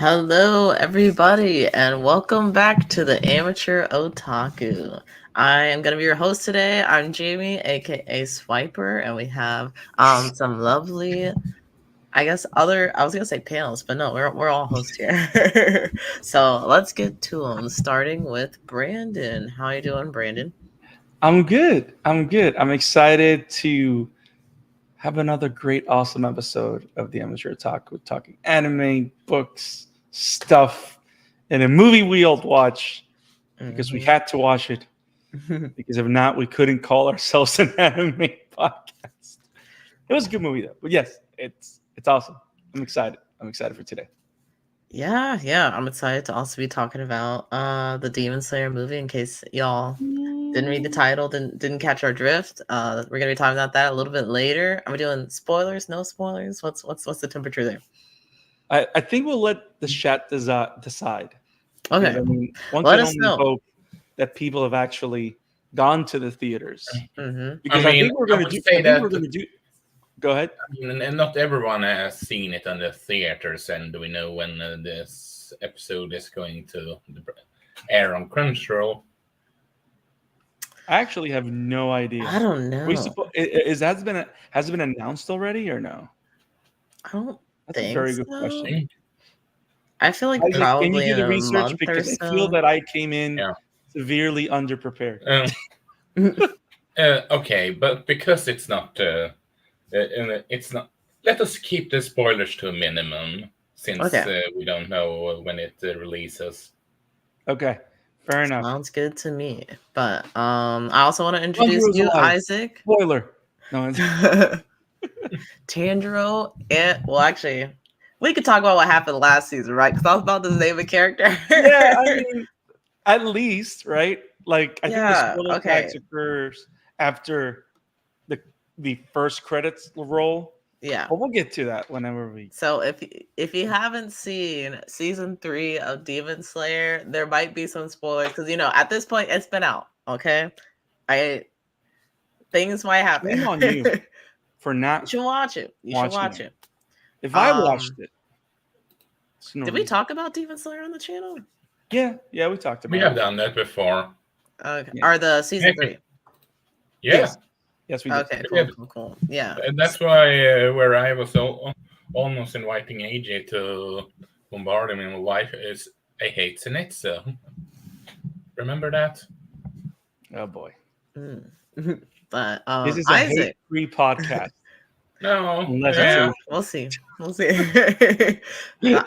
Hello, everybody, and welcome back to the Amateur Otaku. I am going to be your host today. I'm Jamie, aka Swiper, and we have some lovely, I was going to say panels, but no, we're all hosts here. So let's get to them, starting with Brandon. How are you doing, Brandon? I'm good. I'm excited to have another great, awesome episode of the Amateur Otaku, talking anime, books, stuff, and a movie we all watch because we had to watch it. Because if not, we couldn't call ourselves an anime podcast. It was a good movie though. But yes, it's awesome. I'm excited. I'm excited for today. Yeah, I'm excited to also be talking about the Demon Slayer movie in case y'all didn't read the title, didn't catch our drift. We're gonna be talking about that a little bit later. Are we doing spoilers? No spoilers? What's the temperature there? I think we'll let the chat decide. Okay. Because, I mean, one Let can us only know. hope that people have actually gone to the theaters. Mm-hmm. Because I think we're going to do. Go ahead. And not everyone has seen it on the theaters, and do we know when this episode is going to air on Crunchyroll? I actually have no idea. I don't know. Has it been announced already or no? I don't That's think a very good so. question. I feel like Isaac, probably can you do the in a research? month Because or I feel so. that I came in severely underprepared. Okay, but because it's not, let us keep the spoilers to a minimum since we don't know when it releases. Okay, fair enough. Sounds good to me. But I also want to introduce you, Isaac. Spoiler. No. Tanjiro, actually, we could talk about what happened last season, right? Because I was about to name a character. Yeah, I mean, at least, right? Like, I think the spoiler tags occurs after the first credits roll. Yeah, but we'll get to that whenever we. So if you haven't seen season 3 of Demon Slayer, there might be some spoilers because at this point it's been out. Okay, things might happen. Shame on you for not. You should watch it. You should watch it. If I watched it, did we talk about Demon Slayer on the channel? Yeah, we talked about. We have done that before. Okay, are the season 3? Yeah. Yes, we did. Okay, cool. Yeah, and that's why where I was almost inviting AJ to bombard him. And my wife I hate Zenitsu. Remember that? Oh boy. But this is a hate-free podcast. No, we'll see.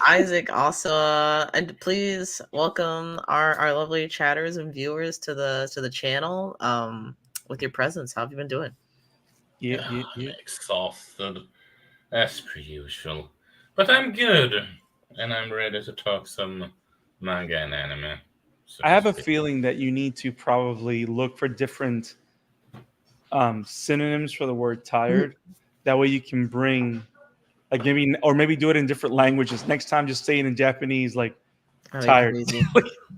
Isaac also, and please welcome our lovely chatters and viewers to the channel. With your presence, how have you been doing? I'm exhausted as per usual, but I'm good, and I'm ready to talk some manga and anime. I have a feeling that you need to probably look for different synonyms for the word tired. That way you can bring, like, maybe do it in different languages. Next time, just say it in Japanese, like tired.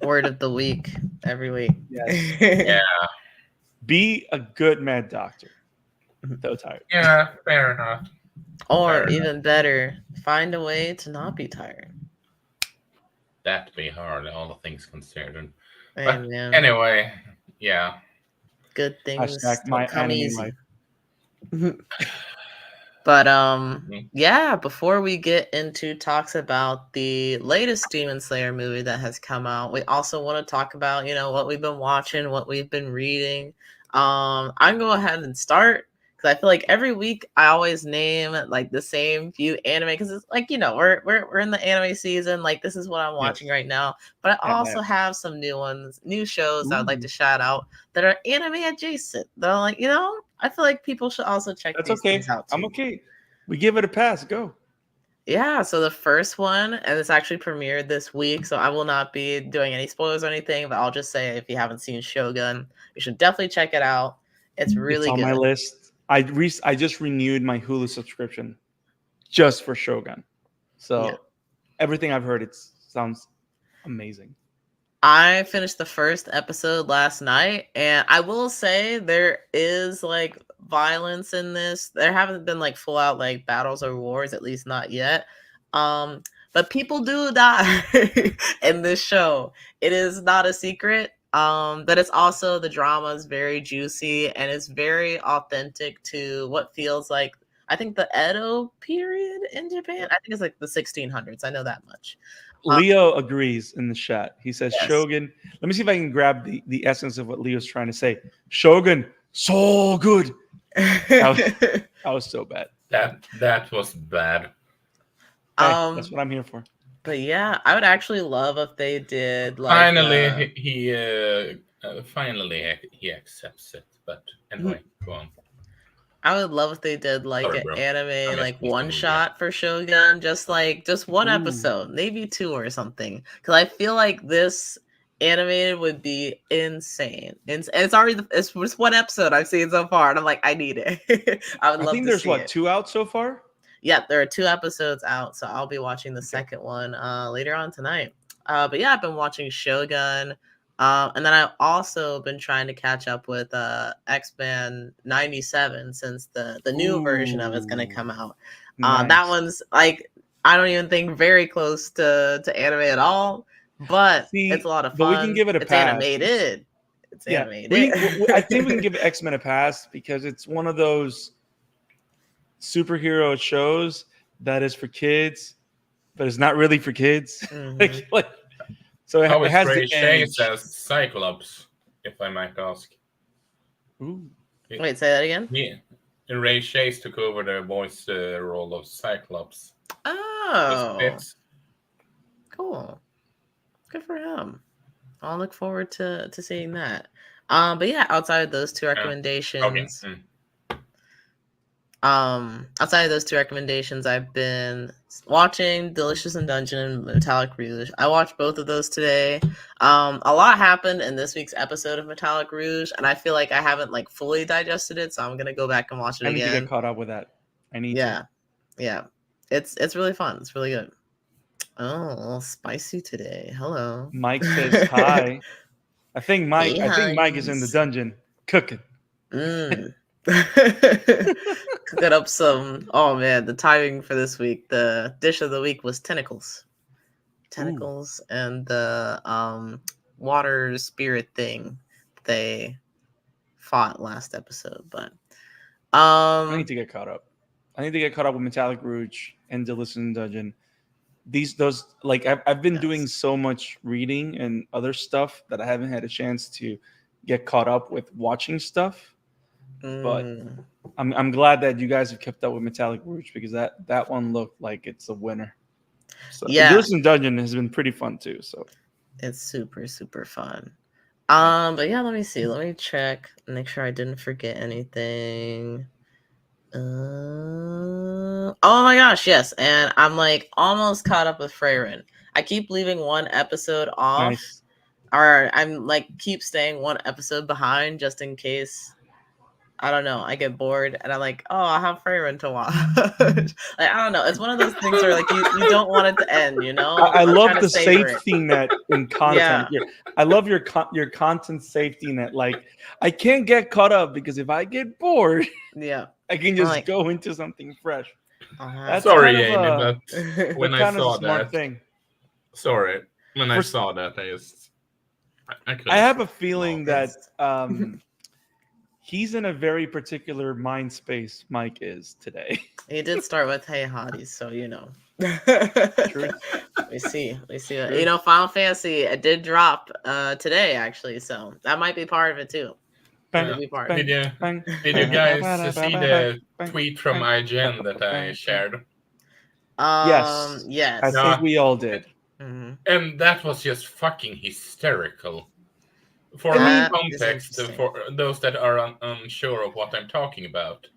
Word of the week every week. Yes. Yeah. Be a good mad doctor. So tired. Yeah, fair enough. Or even better, find a way to not be tired. That'd be hard, all the things considered. But anyway, yeah. Good things my come anime easy. life. But yeah, before we get into talks about the latest Demon Slayer movie that has come out, we also want to talk about, what we've been watching, what we've been reading. I'm gonna go ahead and start because I feel like every week I always name like the same few anime because it's like we're in the anime season. Like, this is what I'm watching right now, but I also have some new shows that I'd like to shout out that are anime adjacent. That I'm like, I feel like people should also check these things out too. I'm okay. We give it a pass. Go. Yeah, so the first one, and it's actually premiered this week, so I will not be doing any spoilers or anything, but I'll just say if you haven't seen Shogun, you should definitely check it out. It's really good. It's on my list. I just renewed my Hulu subscription just for Shogun. So everything I've heard, it sounds amazing. I finished the first episode last night, and I will say there is like violence in this. There haven't been like full out like battles or wars, at least not yet. But but people do die in this show. It is not a secret. But it's also, the drama is very juicy and it's very authentic to what feels like, I think, the Edo period in Japan. I think it's like the 1600s. I know that much. Leo agrees in the chat. He says, Yes. Shogun. Let me see if I can grab the essence of what Leo's trying to say. Shogun, so good. That was so bad. That was bad. Hey, that's what I'm here for. But yeah, I would actually love if they did like Finally, he accepts it. But anyway, go on. I would love if they did like Sorry, an bro. anime like Please one don't shot for Shogun, just one Ooh. episode, maybe 2 or something. Because I feel like this animated would be insane. It's already it's just one episode I've seen so far, and I'm like, I need it. I would I love think to there's see what, it. 2 out so far? Yeah, there are 2 episodes out, so I'll be watching the second one later on tonight. But yeah, I've been watching Shogun. And then I've also been trying to catch up with X-Men 97, since the new version of it's going to come out. Nice. That one's like, I don't even think very close to anime at all, but See, it's a lot of fun. but we can give it a it's pass. Animated. It's Yeah, animated. I think we can give X-Men a pass because it's one of those superhero shows that is for kids, but it's not really for kids. Mhm. like, so How it is has Ray the Chase edge. as Cyclops, if I might ask? Ooh. Wait, say that again? Yeah. Ray Chase took over the voice role of Cyclops. Oh, cool. Good for him. I'll look forward to seeing that. But yeah, outside of those 2 recommendations, I've been watching Delicious in Dungeon and Metallic Rouge. I watched both of those today. A lot happened in this week's episode of Metallic Rouge, and I feel like I haven't like fully digested it, so I'm gonna go back and watch it I need again. to get caught up with that. I need to. Yeah. It's really fun. It's really good. Oh, a little spicy today. Hello. Mike says hi. I think Mike is in the dungeon cooking. Cooking up some. Oh man, the timing for this week. The dish of the week was tentacles. Tentacles and the water spirit thing they fought last episode. But I need to get caught up. I need to get caught up with Metallic Rouge and Delicious in Dungeon. I've been doing so much reading and other stuff that I haven't had a chance to get caught up with watching stuff. But I'm glad that you guys have kept up with Metallic Rouge because that one looked like it's a winner. So Delicious in Dungeon has been pretty fun too. So it's super, super fun. But yeah, let me see. Let me check. Make sure I didn't forget anything. Oh my gosh, yes. And I'm like almost caught up with Freyrin. I keep leaving one episode off. Nice. Or I'm like keep staying one episode behind just in case, I don't know, I get bored and I'm like, oh, I have Freyrin to watch. Like, I don't know. It's one of those things where like you don't want it to end, you know? I love the savor safety net in content. Yeah. I love your content safety net. Like, I can't get caught up because if I get bored, I can just go into something fresh. That's sorry, kind of Amy, but when I saw smart that thing. Sorry, when I saw that, I have a feeling that he's in a very particular mind space. Mike is today. He did start with "Hey Hotties," so you know. True. We see. You know, Final Fantasy it did drop today actually, so that might be part of it too. Did you guys see the tweet from IGN that I shared? Yes. I think we all did. Mm-hmm. And that was just fucking hysterical. For context, for those that are unsure of what I'm talking about,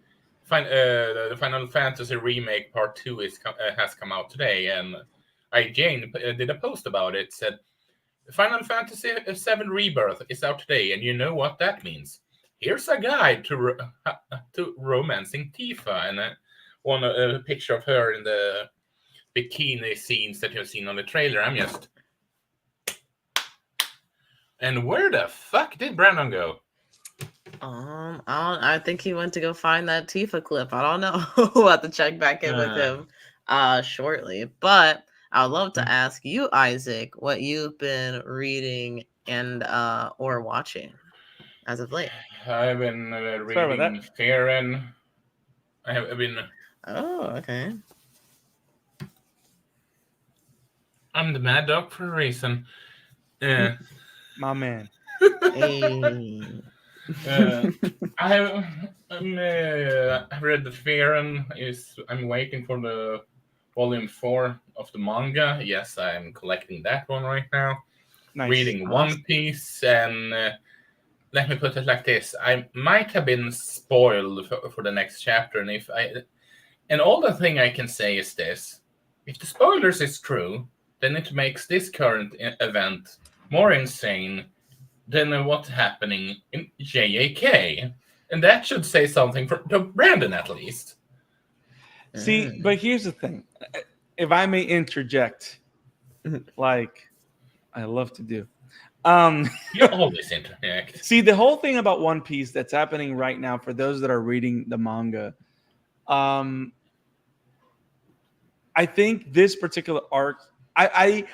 the Final Fantasy Remake Part 2 has come out today, and IGN did a post about it. Said Final Fantasy VII Rebirth is out today, and you know what that means. Here's a guide to romancing Tifa, and on a picture of her in the bikini scenes that you've seen on the trailer. I'm just... And where the fuck did Brandon go? I think he went to go find that Tifa clip. I don't know. We'll have to check back in with him shortly. But I would love to ask you, Isaac, what you've been reading and or watching as of late. I've been Sorry about reading Fearin. I've been. Oh, okay. I'm the Mad Dog for a reason. My man. Hey. I have I've read the Fearin. I'm waiting for the volume 4 of the manga. Yes, I'm collecting that one right now. Nice. Reading One Piece, and let me put it like this: I might have been spoiled for the next chapter, and all the thing I can say is this: if the spoilers is true, then it makes this current event more insane than what's happening in JAK, and that should say something for Brandon at least. See, but here's the thing. If I may interject, like I love to do. You always interject. See, the whole thing about One Piece that's happening right now for those that are reading the manga, I think this particular arc, I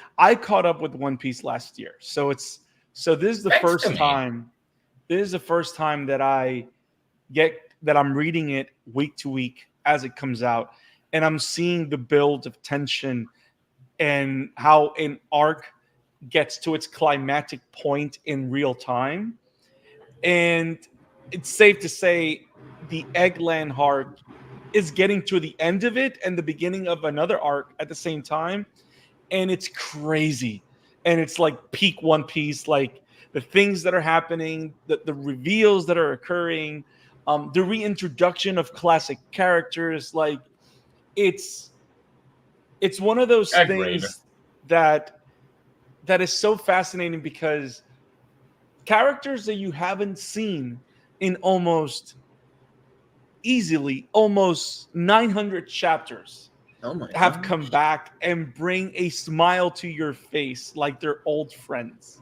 caught up with One Piece last year, so this is the first time. This is the first time that I'm reading it week to week as it comes out, and I'm seeing the build of tension and how an arc gets to its climactic point in real time. And it's safe to say the Eggland arc is getting to the end of it and the beginning of another arc at the same time. And it's crazy. And it's like peak One Piece, like the things that are happening, the reveals that are occurring, the reintroduction of classic characters. Like it's one of those things that is so fascinating because characters that you haven't seen in almost 900 chapters have come back and bring a smile to your face like they're old friends.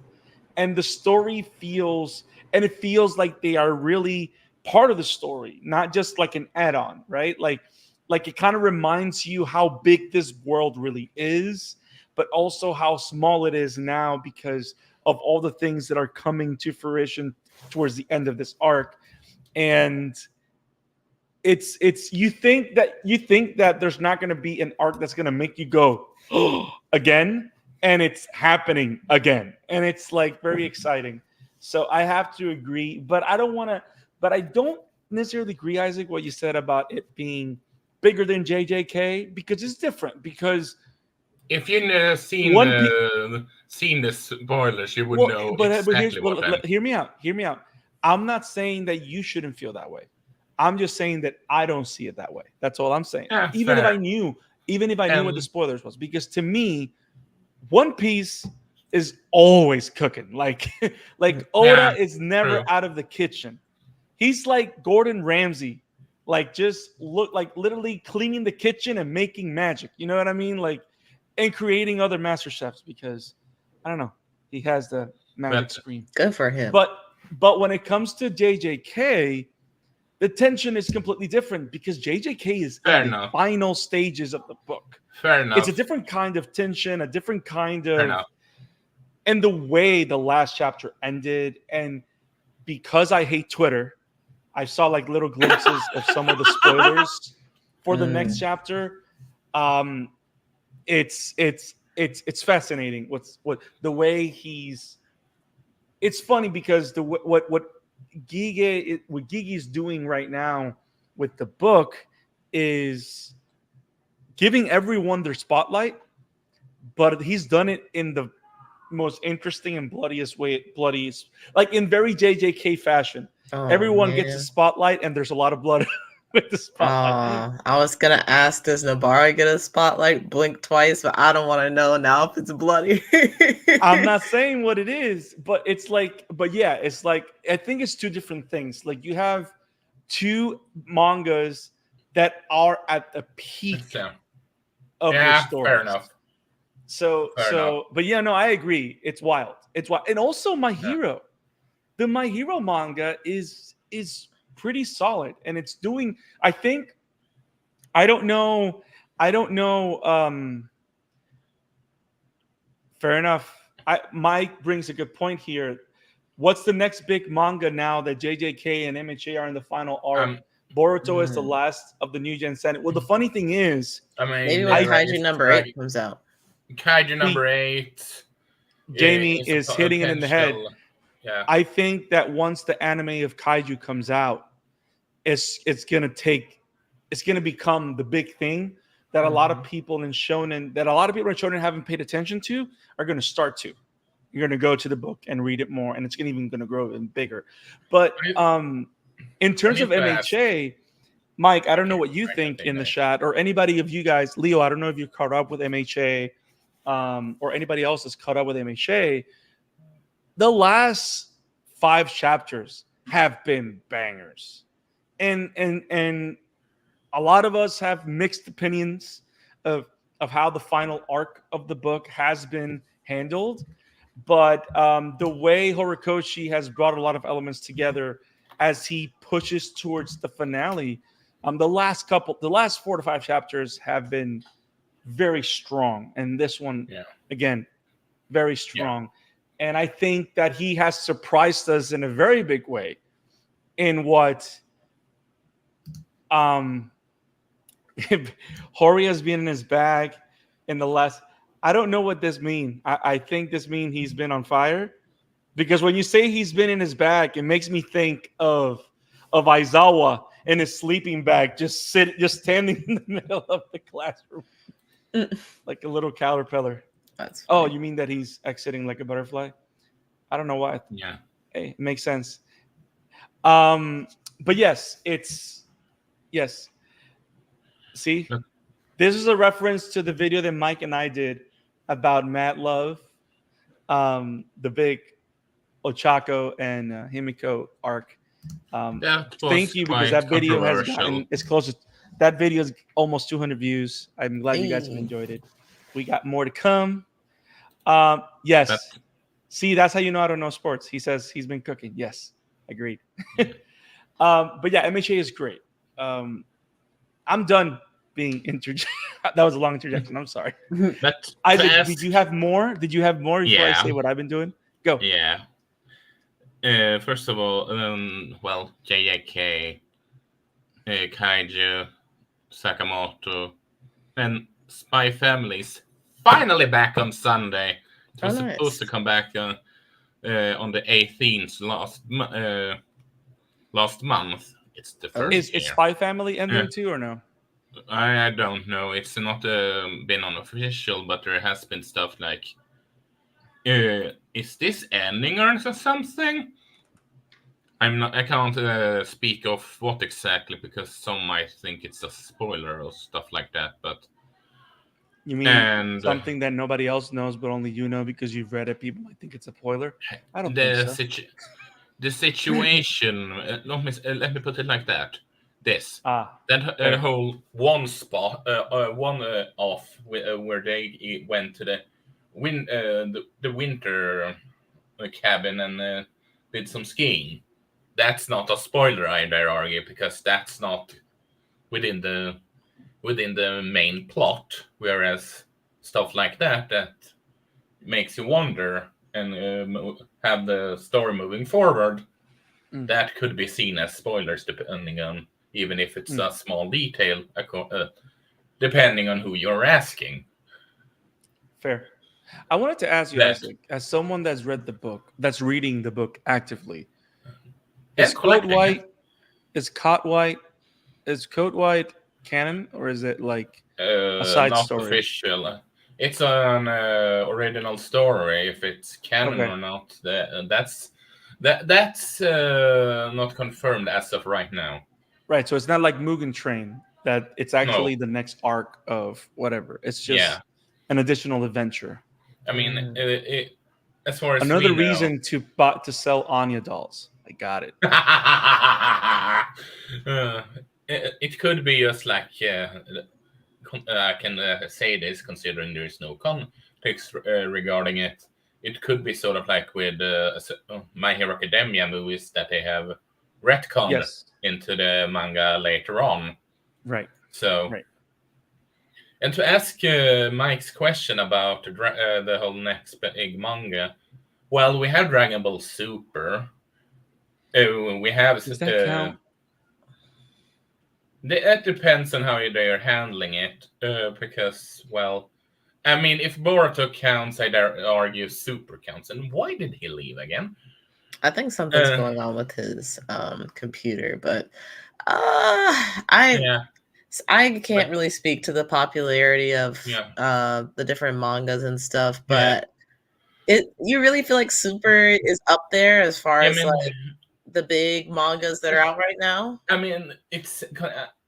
And the story feels like they are really part of the story, not just like an add-on, right? Like it kind of reminds you how big this world really is, but also how small it is now because of all the things that are coming to fruition towards the end of this arc. And it's you think that there's not going to be an arc that's going to make you go again, and it's happening again, and it's like very exciting. So I have to agree, but I don't necessarily agree, Isaac, what you said about it being bigger than JJK, because it's different. Because if you've seen the spoilers, you would know exactly what. Hear me out. I'm not saying that you shouldn't feel that way. I'm just saying that I don't see it that way. That's all I'm saying. Even if I knew what the spoilers was, because to me, One Piece is always cooking. Like Oda is never out of the kitchen. He's like Gordon Ramsay, like just literally cleaning the kitchen and making magic. You know what I mean? Like, and creating other master chefs, because I don't know, he has the magic screen. Good for him. But when it comes to JJK, the tension is completely different because JJK is in the final stages of the book. Fair enough. It's a different kind of tension, a different kind of, and the way the last chapter ended. And because I hate Twitter, I saw like little glimpses of some of the spoilers for the next chapter. It's fascinating. What the way he's. It's funny because what Gigi's doing right now with the book is giving everyone their spotlight, but he's done it in the most interesting and bloodiest, like in very JJK fashion. Everyone gets a spotlight, and there's a lot of blood with the spotlight. I was gonna ask, does Nobara get a spotlight? Blink twice, but I don't want to know now if it's bloody. I'm not saying what it is, but it's like, it's like, I think it's two different things. Like, you have two mangas that are at the peak of their stories. Fair enough. But yeah, no, I agree. It's wild. And also My Hero. The My Hero manga is pretty solid, and it's doing, I think, I don't know Fair enough. Mike brings a good point here. What's the next big manga now that JJK and MHA are in the final arc? Boruto is the last of the new Gen Senate. Well, the funny thing is, I mean, maybe when Kaiju number 8 comes out. Kaiju number 8. Jamie is hitting it in the head. Yeah. I think that once the anime of Kaiju comes out, it's gonna become the big thing that a lot of people in shonen haven't paid attention to are gonna start to. You're gonna go to the book and read it more, and it's even gonna grow even bigger. But in terms of MHA, Mike, I don't know what you think in the chat, or anybody of you guys, Leo, I don't know if you're caught up with MHA, or anybody else is caught up with MHA. The last 5 chapters have been bangers, and a lot of us have mixed opinions of how the final arc of the book has been handled. But the way Horikoshi has brought a lot of elements together as he pushes towards the finale, the last 4 to 5 chapters have been very strong, and this one again, very strong. And I think that he has surprised us in a very big way in what Hori has been in his bag in the last. I don't know what this means. I think this means he's been on fire, because when you say he's been in his bag, it makes me think of Aizawa in his sleeping bag, just standing in the middle of the classroom like a little caterpillar. That's funny. Oh, you mean that he's exiting like a butterfly? I don't know why. Yeah. Hey, it makes sense. But yes, yes. See, this is a reference to the video that Mike and I did about Mad Love, the big Ochako and Himiko arc. Thank you, because that video has gotten as close as that video is almost 200 views. I'm glad you guys have enjoyed it. We got more to come. Yes. See, that's how you know I don't know sports. He says he's been cooking. Yes, agreed. But yeah, MHA is great. I'm done being interjected. That was a long interjection. I'm sorry. Isaac, did you have more? Before I say what I've been doing? Go. Yeah. First of all, JJK, Kaiju, Sakamoto, and Spy Families finally back on Sunday. It was supposed to come back on the 18th last month. It's the first. Is Spy Family ending too, or no? I don't know. It's not been unofficial, but there has been stuff like, is this ending or something? I can't speak of what exactly, because some might think it's a spoiler or stuff like that. But you mean something that nobody else knows, but only you know because you've read it? People might think it's a spoiler. I don't think so. The situation. Let me put it like that. That whole one spot, off where they went to the winter cabin and did some skiing. That's not a spoiler, I dare argue, because that's not within the main plot. Whereas stuff like that makes you wonder and have the story moving forward, that could be seen as spoilers, depending on, even if it's a small detail, depending on who you're asking. Fair. I wanted to ask you, Isaac, as someone that's read the book, that's reading the book actively, is Code White canon, or is it like a side not story? Official. It's an original story. If it's canon or not, that's not confirmed as of right now. Right, so it's not like Mugen Train, that it's actually the next arc of whatever. It's just an additional adventure. I mean, as far as another reason to sell Anya dolls. I got it. It could be just like, I can say this considering there is no context regarding it. It could be sort of like with My Hero Academia movies that they have retconned into the manga later on. Right. So And to ask Mike's question about the whole next big manga, well, we have Dragon Ball Super. We have. Does that count? It depends on how they are handling it. Because, well, I mean, if Boruto counts, I'd argue Super counts. And why did he leave again? I think something's going on with his computer, but I can't really speak to the popularity of the different mangas and stuff, but you really feel like Super is up there as far as like the big mangas that are out right now? I mean, it's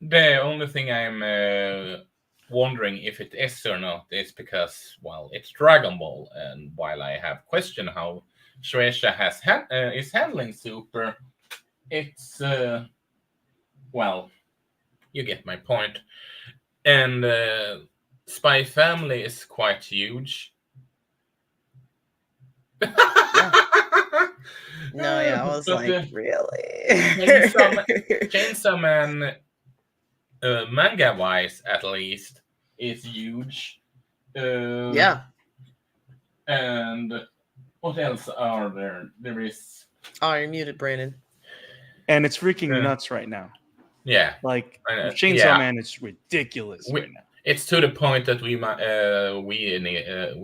the only thing I'm wondering if it is or not is because, well, it's Dragon Ball, and while I have questioned how Shueisha is handling Super, it's well, you get my point. And Spy Family is quite huge. No, yeah, I was like, really? Chainsaw Man, manga-wise at least, is huge. Yeah. And what else are there? There is... Oh, you're muted, Brandon. And it's freaking nuts right now. Yeah. Like, Chainsaw Man is ridiculous right now. It's to the point that we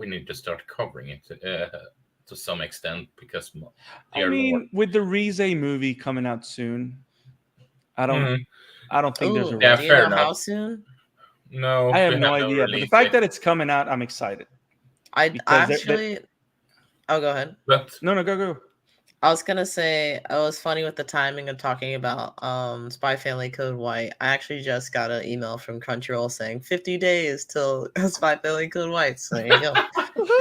need to start covering it to some extent, because I mean, with the Rize movie coming out soon, I don't think there's a rush. Do you know how soon? No, I have no idea. But the fact that it's coming out, I'm excited. I actually. Oh, go ahead. But go. I was gonna say it was funny with the timing of talking about Spy Family Code White. I actually just got an email from Crunchyroll saying 50 days till Spy Family Code White. So there you go.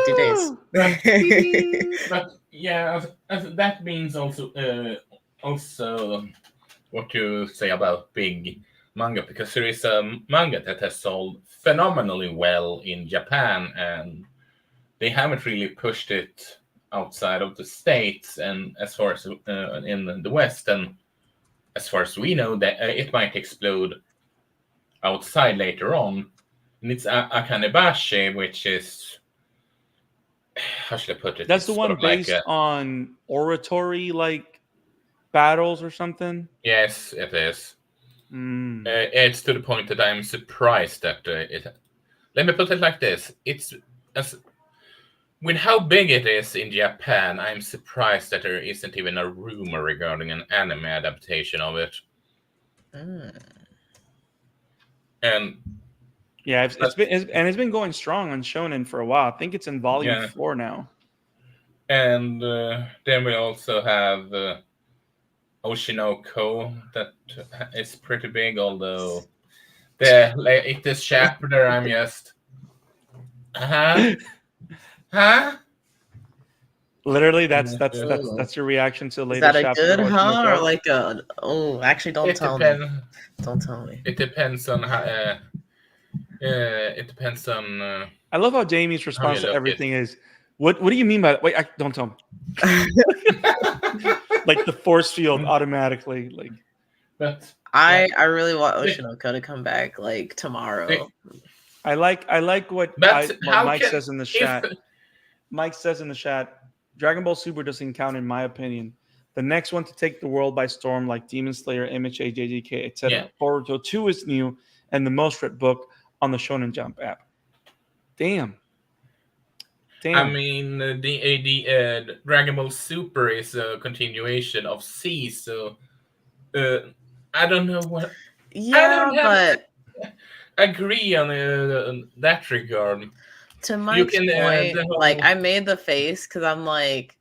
50 days. But yeah, that means also what you say about big manga, because there is a manga that has sold phenomenally well in Japan, and they haven't really pushed it outside of the States, and as far as in the West, and as far as we know, that it might explode outside later on. And it's Akanebashi, which is, how should I put it? That's the one based on oratory, like battles or something. Yes, it is. It's to the point that I'm surprised that it. Let me put it like this: it's with how big it is in Japan, I'm surprised that there isn't even a rumor regarding an anime adaptation of it. And yeah, it's been going strong on Shonen for a while. I think it's in volume 4 now. And then we also have Oshinoko that is pretty big, although the latest chapter I'm just Literally, that's your reaction to the latest chapter. Is that a good or like a actually don't tell me. Don't tell me. It depends on how it depends on I love how Jamie's response to everything is, what do you mean by that? Wait, don't tell me. Like the force field automatically, like. But I really want Oshinoko to come back like tomorrow. I like what Mike says in the chat. Mike says in the chat, Dragon Ball Super doesn't count in my opinion. The next one to take the world by storm, like Demon Slayer, MHA, JJK, etc. Yeah. Boruto 2 is new and the most read book on the Shonen Jump app. Damn. I mean, the Dragon Ball Super is a continuation of C, so I don't know what. Yeah, but agree on that regard. To Mike's point, like I made the face because I'm like,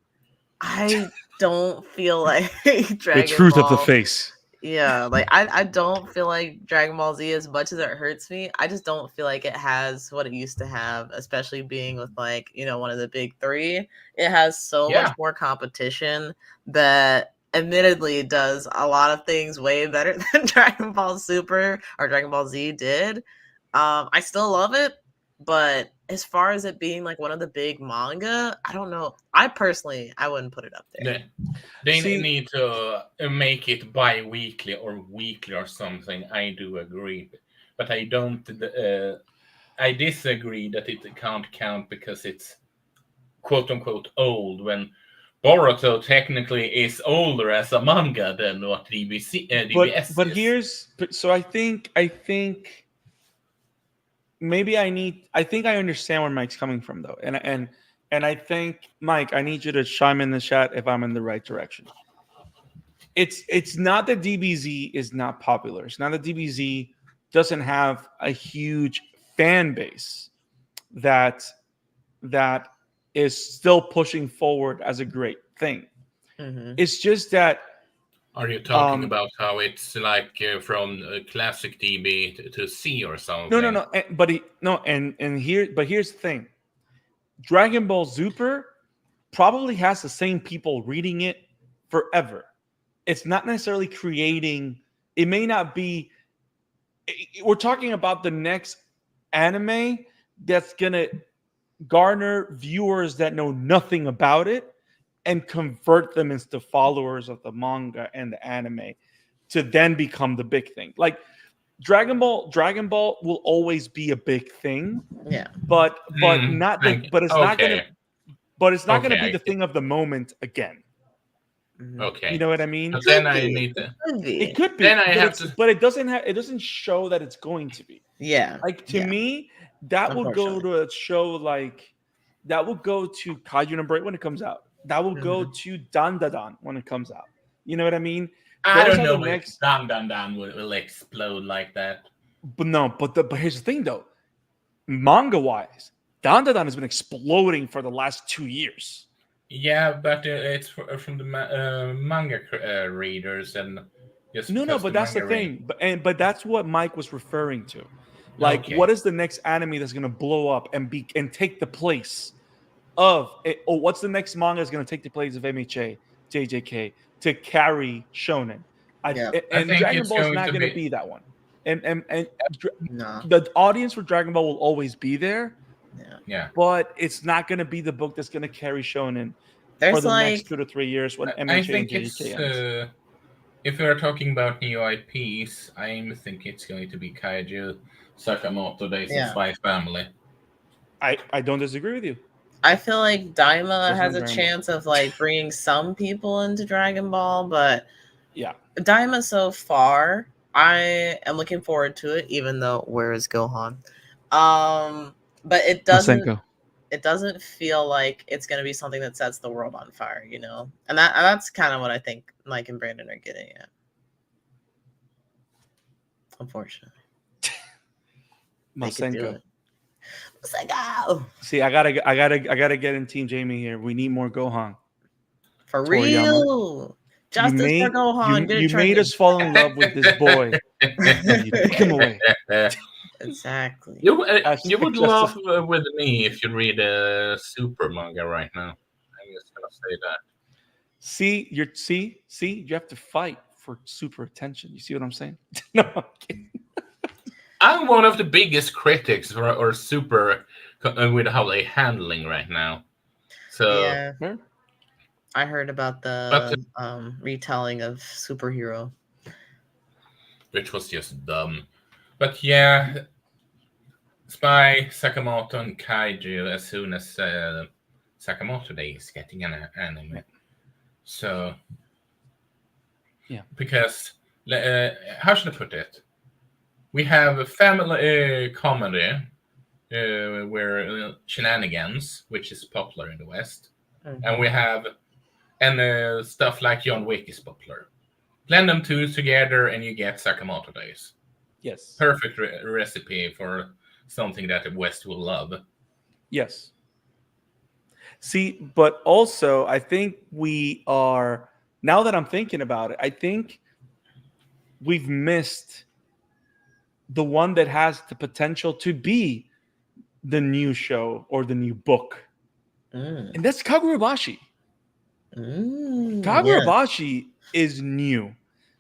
I don't feel like Dragon the truth Ball. Of the face. Yeah, like I don't feel like Dragon Ball Z, as much as it hurts me, I just don't feel like it has what it used to have, especially being with like, one of the big three. It has so much more competition that admittedly does a lot of things way better than Dragon Ball Super or Dragon Ball Z did. I still love it, but as far as it being like one of the big manga, I don't know. I wouldn't put it up there. They need to make it bi-weekly or weekly or something. I do agree, but I don't. I disagree that it can't count because it's quote unquote old when Boruto technically is older as a manga than what DBS but is. so I think maybe I think I understand where Mike's coming from though. And I think, Mike, I need you to chime in the chat if I'm in the right direction. It's not that DBZ is not popular. It's not that DBZ doesn't have a huge fan base that is still pushing forward as a great thing. Mm-hmm. It's just that Are you talking about how it's like from classic DB to C or something? no. But here's the thing: Dragon Ball Super probably has the same people reading it forever. It's not necessarily creating. It may not be. We're talking about the next anime that's gonna garner viewers that know nothing about it and convert them into followers of the manga and the anime to then become the big thing. Like Dragon Ball will always be a big thing, Yeah. but not the but it's not Okay. gonna be the thing of the moment again. Mm-hmm. Okay. You know what I mean? But then I need to. It could be, Then I have to. but it doesn't show that it's going to be. Yeah. Like to Yeah. me, that would go Unfortunately. to a show like that would go to Kaiju number 8 when it comes out. That will go to Dan Da Dan when it comes out. You know what I mean? I Those don't are know the if next. Dan Dan Dan will explode like that. But no, but here's the thing though. Manga wise, Dan Da Dan has been exploding for the last 2 years. Yeah, but it's from the manga readers and just No, but that's the thing. But that's what Mike was referring to. Like, Okay. what is the next anime that's going to blow up and take the place of it? Or what's the next manga that's going to take the place of MHA, JJK to carry Shonen? Yeah. I And think Dragon it's Ball is going not to going to be. be that one. And No. the audience for Dragon Ball will always be there, Yeah. but it's not going to be the book that's going to carry Shonen for There's the next like 2 to 3 years when I MHA and think JJK it's. ends. If we are talking about new IPs, I think it's going to be Kaiju, Sakamoto Days, and Yeah. Spy Family. I don't disagree with you. I feel like Daima Those has are a Dragon Ball. chance of like bringing some people into Dragon Ball, but Yeah. Daima so far, I am looking forward to it, even though where is Gohan? But it doesn't feel like it's gonna be something that sets the world on fire, you know? And that's kind of what I think Mike and Brandon are getting at. Unfortunately. They could do Masenko. it. Masenko! See, I gotta get in Team Jamie here. We need more Gohan. For Toriyama. real. Justice for Gohan. Get it You made trending. us fall in love with this boy. You took him away. Exactly. You would Justice. laugh with me if you read a super manga right now. I'm just gonna say that. See, you have to fight for super attention. You see what I'm saying? No, I'm kidding. I'm one of the biggest critics or super with how they're handling right now. So Yeah. I heard about the retelling of Superhero, which was just dumb. But yeah, Spy, Sakamoto, and Kaiju as soon as Sakamoto Day is getting an anime. So yeah, because how should I put it? We have a family comedy where shenanigans, which is popular in the West, and we have stuff like John Wick is popular. Blend them two together, and you get Sakamoto Days. yes, Perfect recipe for something that the West will love. yes. See, but also I think we are now that I'm thinking about it. I think we've missed the one that has the potential to be the new show or the new book, and that's Kagurabashi. Kagurabashi is new,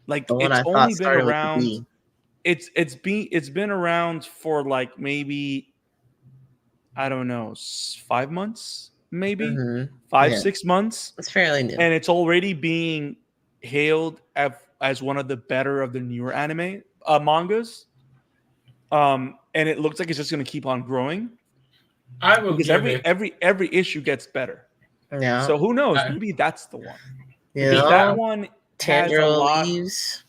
like the one it's I thought only been started with the around. B. It's been around for like maybe I don't know 5 months, maybe 5-6 months. It's fairly new, And it's already being hailed as one of the better of the newer anime mangas. and it looks like it's just going to keep on growing. I will because give it. every issue gets better. Yeah. So who knows? Maybe that's the one. You Because know, that one has a Tanjiro lot. leaves.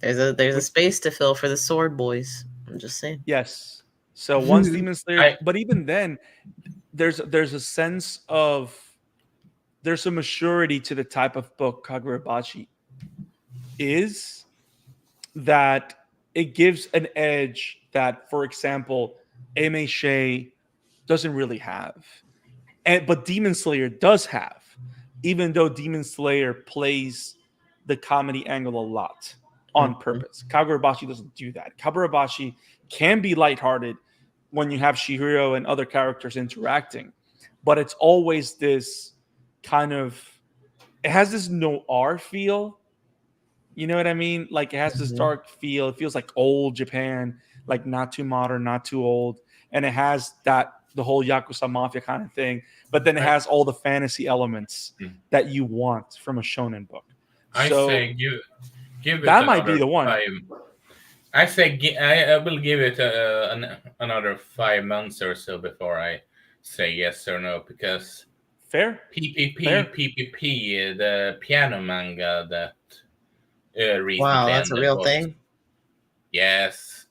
There's a space to fill for the sword boys. I'm just saying. Yes. So once Demon Slayer, I but even then, there's a sense of there's some maturity to the type of book Kagurabachi is that it gives an edge that, for example, MHA doesn't really have. But Demon Slayer does have, even though Demon Slayer plays the comedy angle a lot on purpose. Kagurabachi doesn't do that. Kagurabachi can be lighthearted when you have Shihiro and other characters interacting, but it's always this kind of it has this noir feel. You know what I mean? Like it has this dark feel. It feels like old Japan, like not too modern, not too old, and it has that the whole Yakuza Mafia kind of thing. But then it has all the fantasy elements that you want from a shonen book. I So say give it that might be another the one. 5. I say I will give it another 5 months or so before I say yes or no, because Fair. PPP, the piano manga that recently Wow, that's a ended real was thing. yes.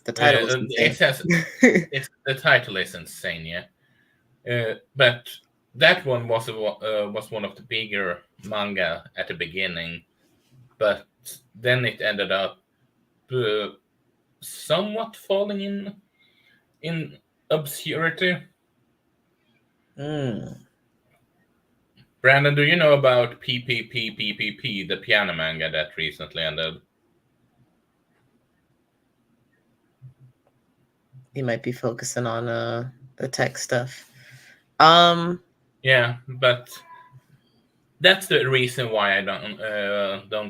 The title is insane. It has the title is insane, yeah. But that one was one of the bigger manga at the beginning, but then it ended up somewhat falling in obscurity. Brandon, do you know about PPP, the piano manga that recently ended? He might be focusing on the tech stuff. Yeah, but that's the reason why I don't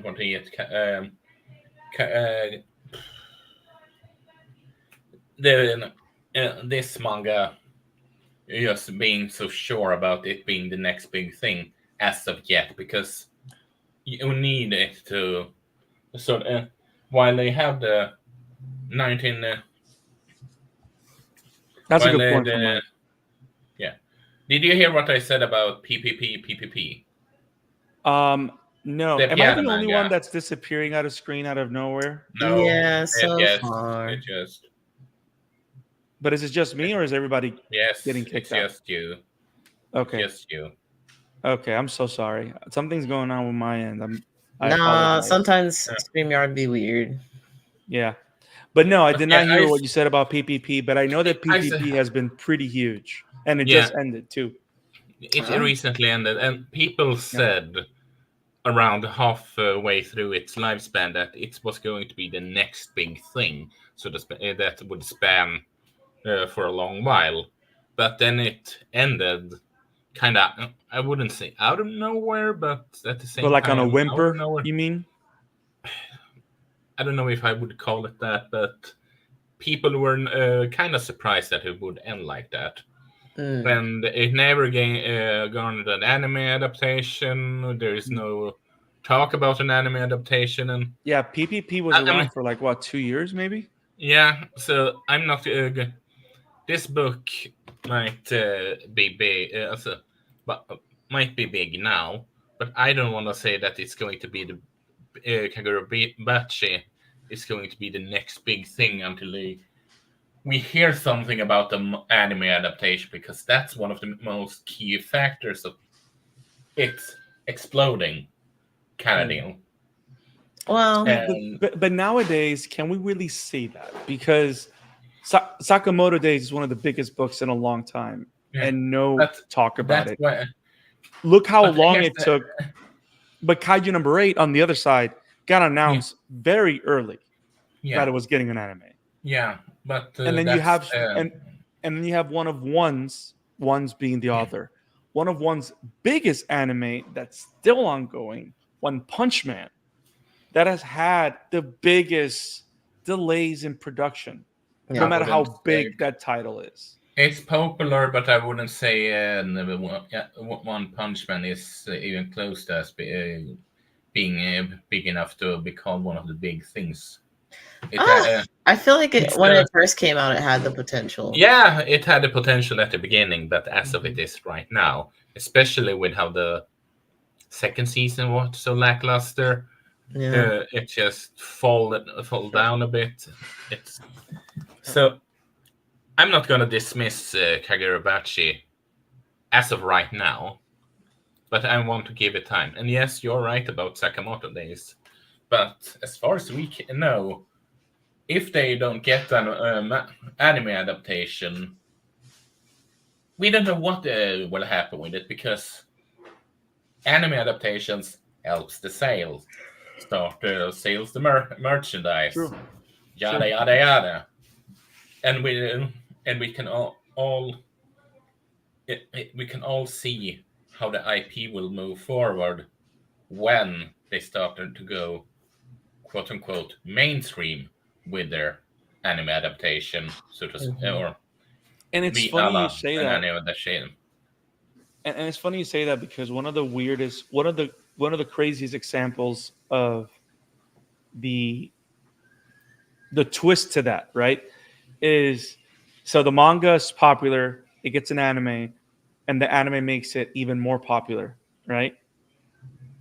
want to get this manga just being so sure about it being the next big thing as of yet, because you need it to sort of while they have the 19 That's a while good point from Mike. yeah. Did you hear what I said about PPP? No. The Am I the piano only manga. one that's disappearing out of screen out of nowhere? No, Yeah, so far. it just. But is it just me or is everybody getting kicked out? It's just you. Okay. It's just you. Okay, I'm so sorry. Something's going on with my end. I Nah, apologize. sometimes StreamYard be weird. Yeah. But no, I did not hear I- what you said about PPP, but I know that PPP has been pretty huge and it just ended too. It recently ended, and people said around halfway through its lifespan that it was going to be the next big thing, so that would span for a long while. But then it ended kind of, I wouldn't say out of nowhere, but at the same But like time, on a out of whimper, nowhere. you mean? I don't know if I would call it that, but people were kind of surprised that it would end like that. And it never garnered an anime adaptation. There is no talk about an anime adaptation. And yeah, PPP was around for like what, 2 years maybe? Yeah, so I'm not. This book might be big, but might be big now. But I don't want to say that it's going to be the Kagurabachi is going to be the next big thing until we hear something about the anime adaptation, because that's one of the most key factors of it's exploding Canada. Well, but nowadays, can we really say that? Because Sakamoto Days is one of the biggest books in a long time, and talk about it. Look how long it took. But Kaiju number 8 on the other side got announced very early that it was getting an anime. Yeah, but and then you have and then you have one of one's being the author. One of one's biggest anime that's still ongoing, One Punch Man, that has had the biggest delays in production, no matter how big that title is. It's popular, but I wouldn't say One Punch Man is even close to being big enough to be called one of the big things. I feel like when the, it first came out, it had the potential. Yeah, it had the potential at the beginning, but as of it is right now, especially with how the second season was so lackluster, it just fall down a bit. It's so I'm not gonna dismiss Kagurabachi as of right now, but I want to give it time. And yes, you're right about Sakamoto Days, but as far as we know, if they don't get an anime adaptation, we don't know what will happen with it, because anime adaptations helps the sales, start sales the merchandise, True. yada yada yada, and we can all we can all see how the IP will move forward when they started to go quote unquote mainstream with their anime adaptation, so to or And it's be a funny you la say an that. anime adaptation. And it's funny you say that, because one of the craziest examples of the twist to that, right, is, so the manga is popular, it gets an anime, and the anime makes it even more popular, right?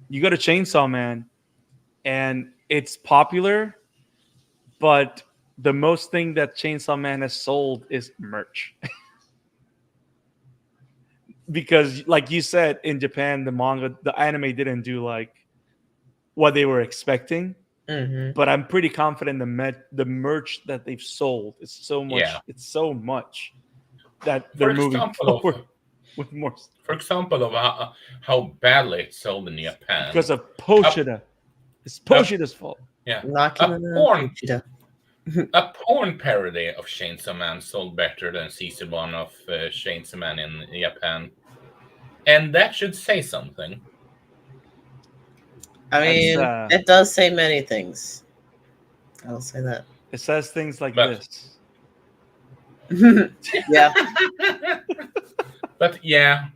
You go to Chainsaw Man, and it's popular, but the most thing that Chainsaw Man has sold is merch. Because, like you said, in Japan, the anime didn't do like what they were expecting. But I'm pretty confident the merch that they've sold is so much. Yeah. It's so much that For they're moving example forward of with more, how badly it sold in Japan. because of Poshida. It's Poshida's fault. Yeah, Nakima a no porn Kuchida. a porn parody of Chainsaw Man sold better than season 1 of Chainsaw Man in Japan, and that should say something. I mean, it does say many things. I'll say that. It says things like But- this. Yeah. But yeah,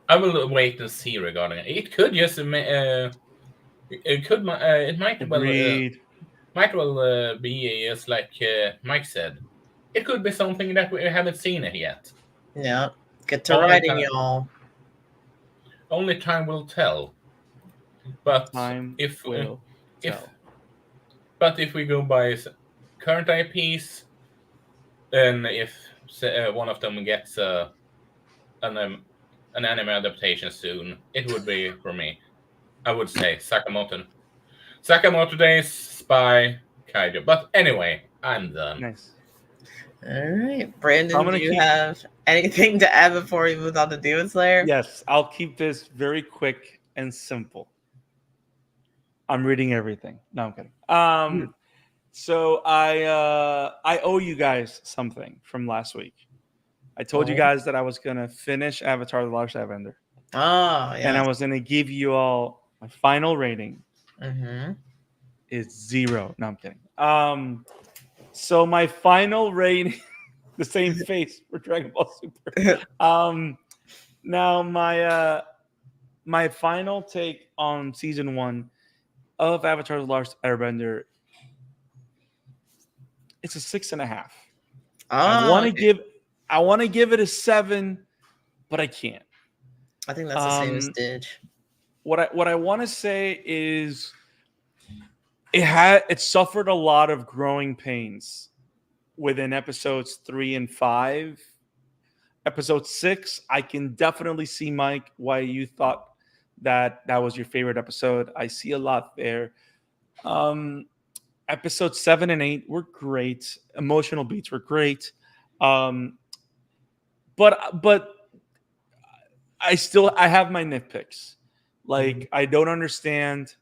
I will wait and see regarding it. It could just it might Agreed. be as like Mike said. It could be something that we haven't seen it yet. Yeah. Get to writing, y'all. Only time will tell. But Time if will tell. but if we go by current IPs, then if one of them gets an anime adaptation soon, it would be for me. I would say Sakamoto. Sakamoto Days, Spy, Kaido. But anyway, I'm done. Nice. All right, Brandon, do you have anything to add before we move on to Demon Slayer? Yes, I'll keep this very quick and simple. I'm reading everything. No, I'm kidding. So I owe you guys something from last week. I told you guys that I was gonna finish Avatar: The Last Airbender. Oh, yeah. And I was gonna give you all my final rating. Is 0. No, I'm kidding. So my final rating, the same face for Dragon Ball Super. Now my final take on season 1 of Avatar: The Last Airbender, it's a 6.5. I want to give it a 7, but I can't. I think that's the same as Didge. What I want to say is it suffered a lot of growing pains within episodes 3 and 5. Episode 6, I can definitely see, Mike, why you thought that was your favorite episode. I see a lot there. Episode 7 and 8 were great. Emotional beats were great. But I have my nitpicks. Like, I don't understand.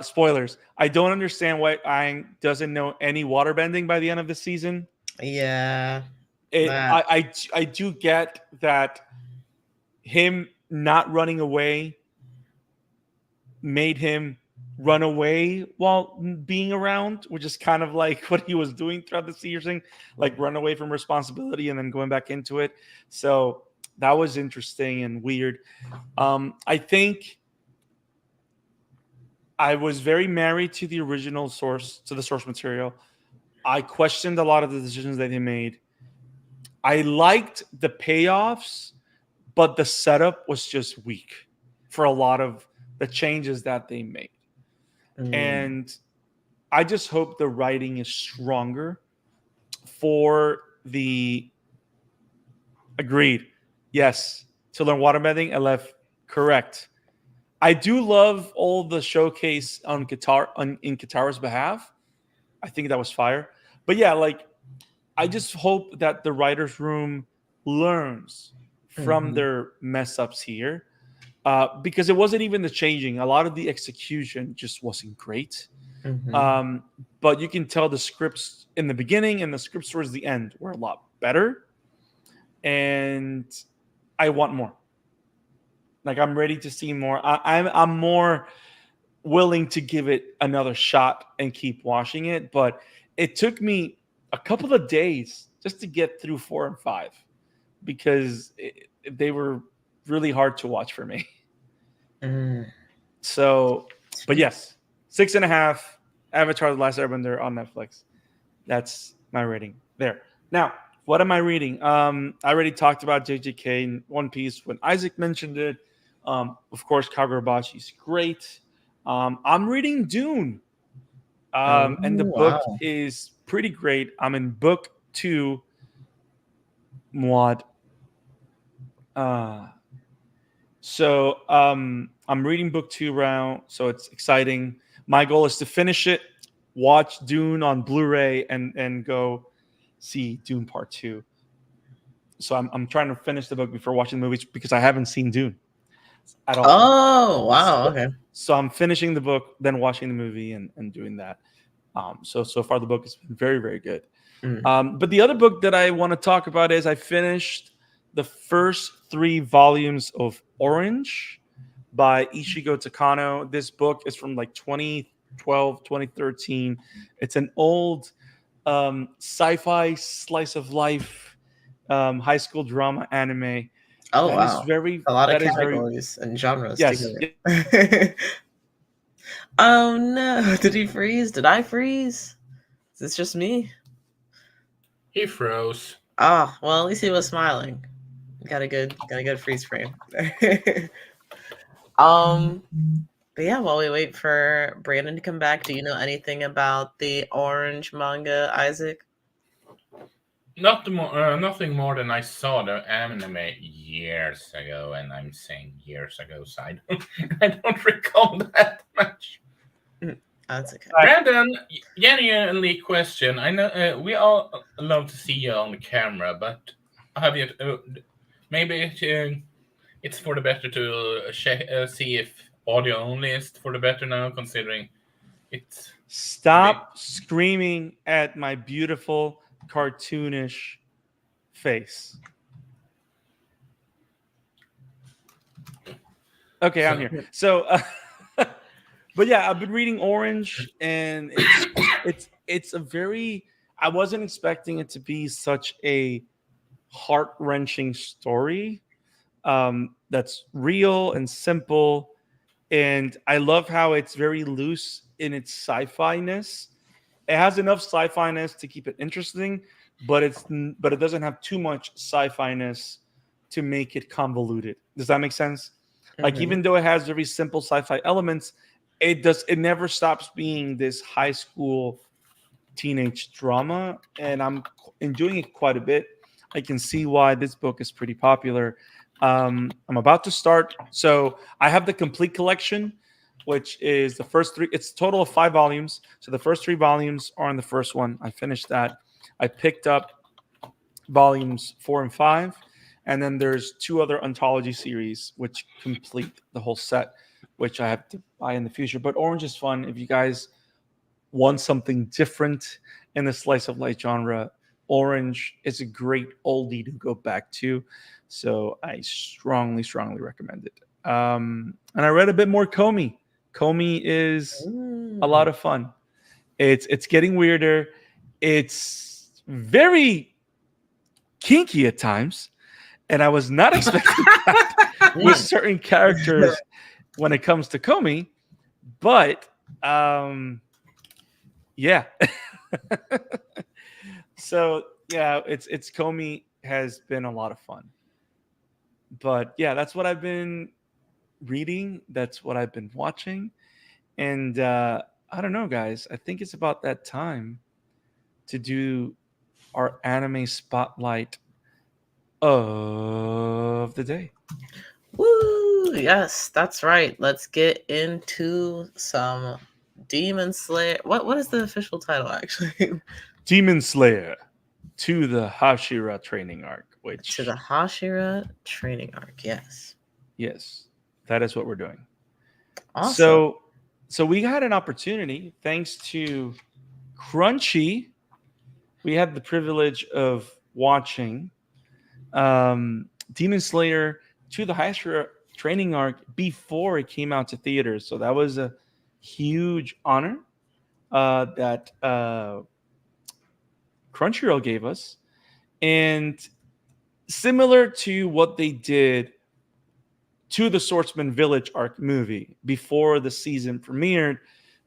Spoilers. I don't understand why Aang doesn't know any waterbending by the end of the season. Yeah. I do get that him not running away made him run away while being around, which is kind of like what he was doing throughout the season, like run away from responsibility and then going back into it. So that was interesting and weird. I think I was very married to the original source, to the source material. I questioned a lot of the decisions that he made. I liked the payoffs, but the setup was just weak for a lot of the changes that they made. And I just hope the writing is stronger for the agreed. Yes. To learn waterbending, I left correct. I do love all the showcase on guitar in Katara's behalf. I think that was fire. But yeah, like I just hope that the writers' room learns from their mess ups here, because it wasn't even the changing. A lot of the execution just wasn't great. But you can tell the scripts in the beginning and the scripts towards the end were a lot better, and I want more. Like I'm ready to see more. I'm more willing to give it another shot and keep watching it. But it took me a couple of days just to get through 4 and 5 because they were really hard to watch for me. So, but yes, 6.5. Avatar: The Last Airbender on Netflix. That's my rating there. Now, what am I reading? I already talked about JJK and One Piece when Isaac mentioned it. Of course, Kagurabachi's great. I'm reading Dune, and the book is pretty great. I'm in book 2. What? So I'm reading book 2 round, so it's exciting. My goal is to finish it, watch Dune on Blu-ray, and go see Dune Part 2. So I'm trying to finish the book before watching the movies because I haven't seen Dune at all. Oh, wow. Okay. So I'm finishing the book, then watching the movie and doing that. So far the book has been very, very good. But the other book that I want to talk about is I finished the first 3 volumes of Orange by Ichigo Takano. This book is from like 2012, 2013. It's an old sci-fi slice of life high school drama anime. Oh, that wow. Is very a lot of that categories and genres yes. together. Oh no, did he freeze? Did I freeze? Is this just me? He froze. Ah, well, at least he was smiling. Got a good freeze frame. But yeah, while we wait for Brandon to come back, do you know anything about the Orange manga, Isaac? Nothing more than I saw the anime years ago, and I'm saying years ago, so I don't recall that much. That's okay. Brandon, genuinely question. I know we all love to see you on the camera, but have you? Maybe it's for the better to see if audio only is for the better now, considering it's. Stop screaming at my beautiful cartoonish face. Okay, I'm here. So, but yeah, I've been reading Orange, and it's a very. I wasn't expecting it to be such a heart-wrenching story. That's real and simple, and I love how it's very loose in its sci-fi-ness. It has enough sci-fi-ness to keep it interesting, but it doesn't have too much sci-fi-ness to make it convoluted. Does that make sense? Like even though it has very simple sci-fi elements, it never stops being this high school teenage drama, and I'm enjoying it quite a bit. I can see why this book is pretty popular. I'm about to start, so I have the complete collection, which is the first 3. It's a total of 5 volumes. So the first 3 volumes are in the first one. I finished that. I picked up volumes 4 and 5. And then there's 2 other anthology series which complete the whole set, which I have to buy in the future. But Orange is fun. If you guys want something different in the slice of life genre, Orange is a great oldie to go back to. So I strongly, strongly recommend it. And I read a bit more Comey. Comey is a lot of fun. It's getting weirder. It's very kinky at times. And I was not expecting that with certain characters when it comes to Comey. But yeah. So yeah, it's Comey has been a lot of fun. But yeah, that's what I've been reading. That's what I've been watching. And I don't know, guys. I think it's about that time to do our anime spotlight of the day. Woo! Yes, that's right. Let's get into some Demon Slayer. What is the official title actually? Demon Slayer to the Hashira Training Arc, To the which, Hashira Training Arc. Yes. yes, that is what we're doing. Awesome. So we had an opportunity thanks to Crunchy. We had the privilege of watching Demon Slayer to the Hashira Training Arc before it came out to theaters. So that was a huge honor that Crunchyroll gave us. And similar to what they did to the Swordsman Village arc movie before the season premiered,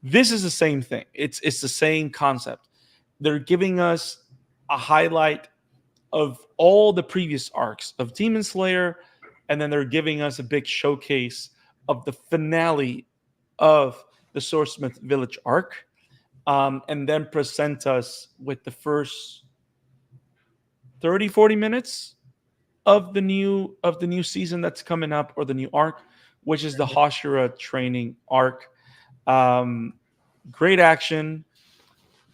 this is the same thing. It's the same concept. They're giving us a highlight of all the previous arcs of Demon Slayer, and then they're giving us a big showcase of the finale of the Swordsmith Village arc, and then present us with the first 30-40 minutes of the new season that's coming up, or the new arc, which is the Hashira Training Arc. Great action,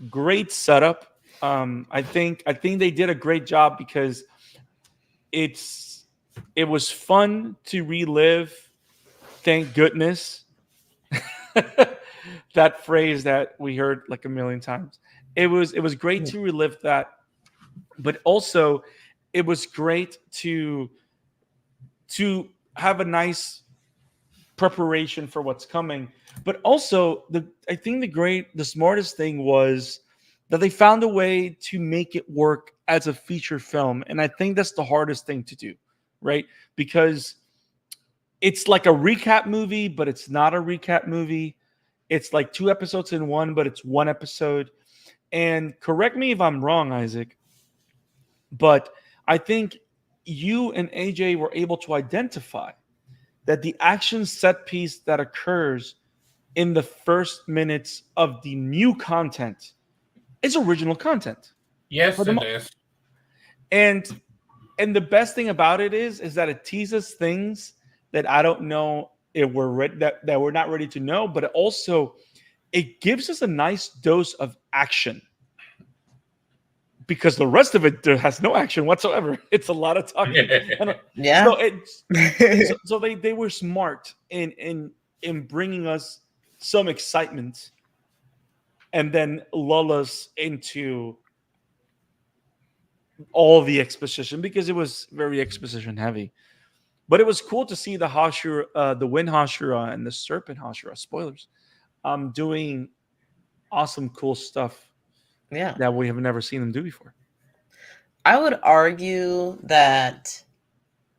great setup. I think they did a great job because it was fun to relive. Thank goodness. That phrase that we heard like a million times. It was great to relive that, but also it was great to have a nice preparation for what's coming. But also, I think the smartest thing was that they found a way to make it work as a feature film, and I think that's the hardest thing to do, right? Because it's like a recap movie, but it's not a recap movie. It's like 2 episodes in one, but it's one episode. And correct me if I'm wrong, Isaac, but I think you and AJ were able to identify that the action set piece that occurs in the first minutes of the new content is original content. Yes, For the it mo- is. and the best thing about it is that it teases things that I don't know if we're that we're not ready to know, but it gives us a nice dose of action, because the rest of it there has no action whatsoever. It's a lot of talking. And Yeah. so they were smart in bringing us some excitement and then lull us into all the exposition, because it was very exposition heavy. But it was cool to see the Hashira, the Wind Hashira and the Serpent Hashira, spoilers, doing awesome, cool stuff Yeah. that we have never seen them do before. I would argue that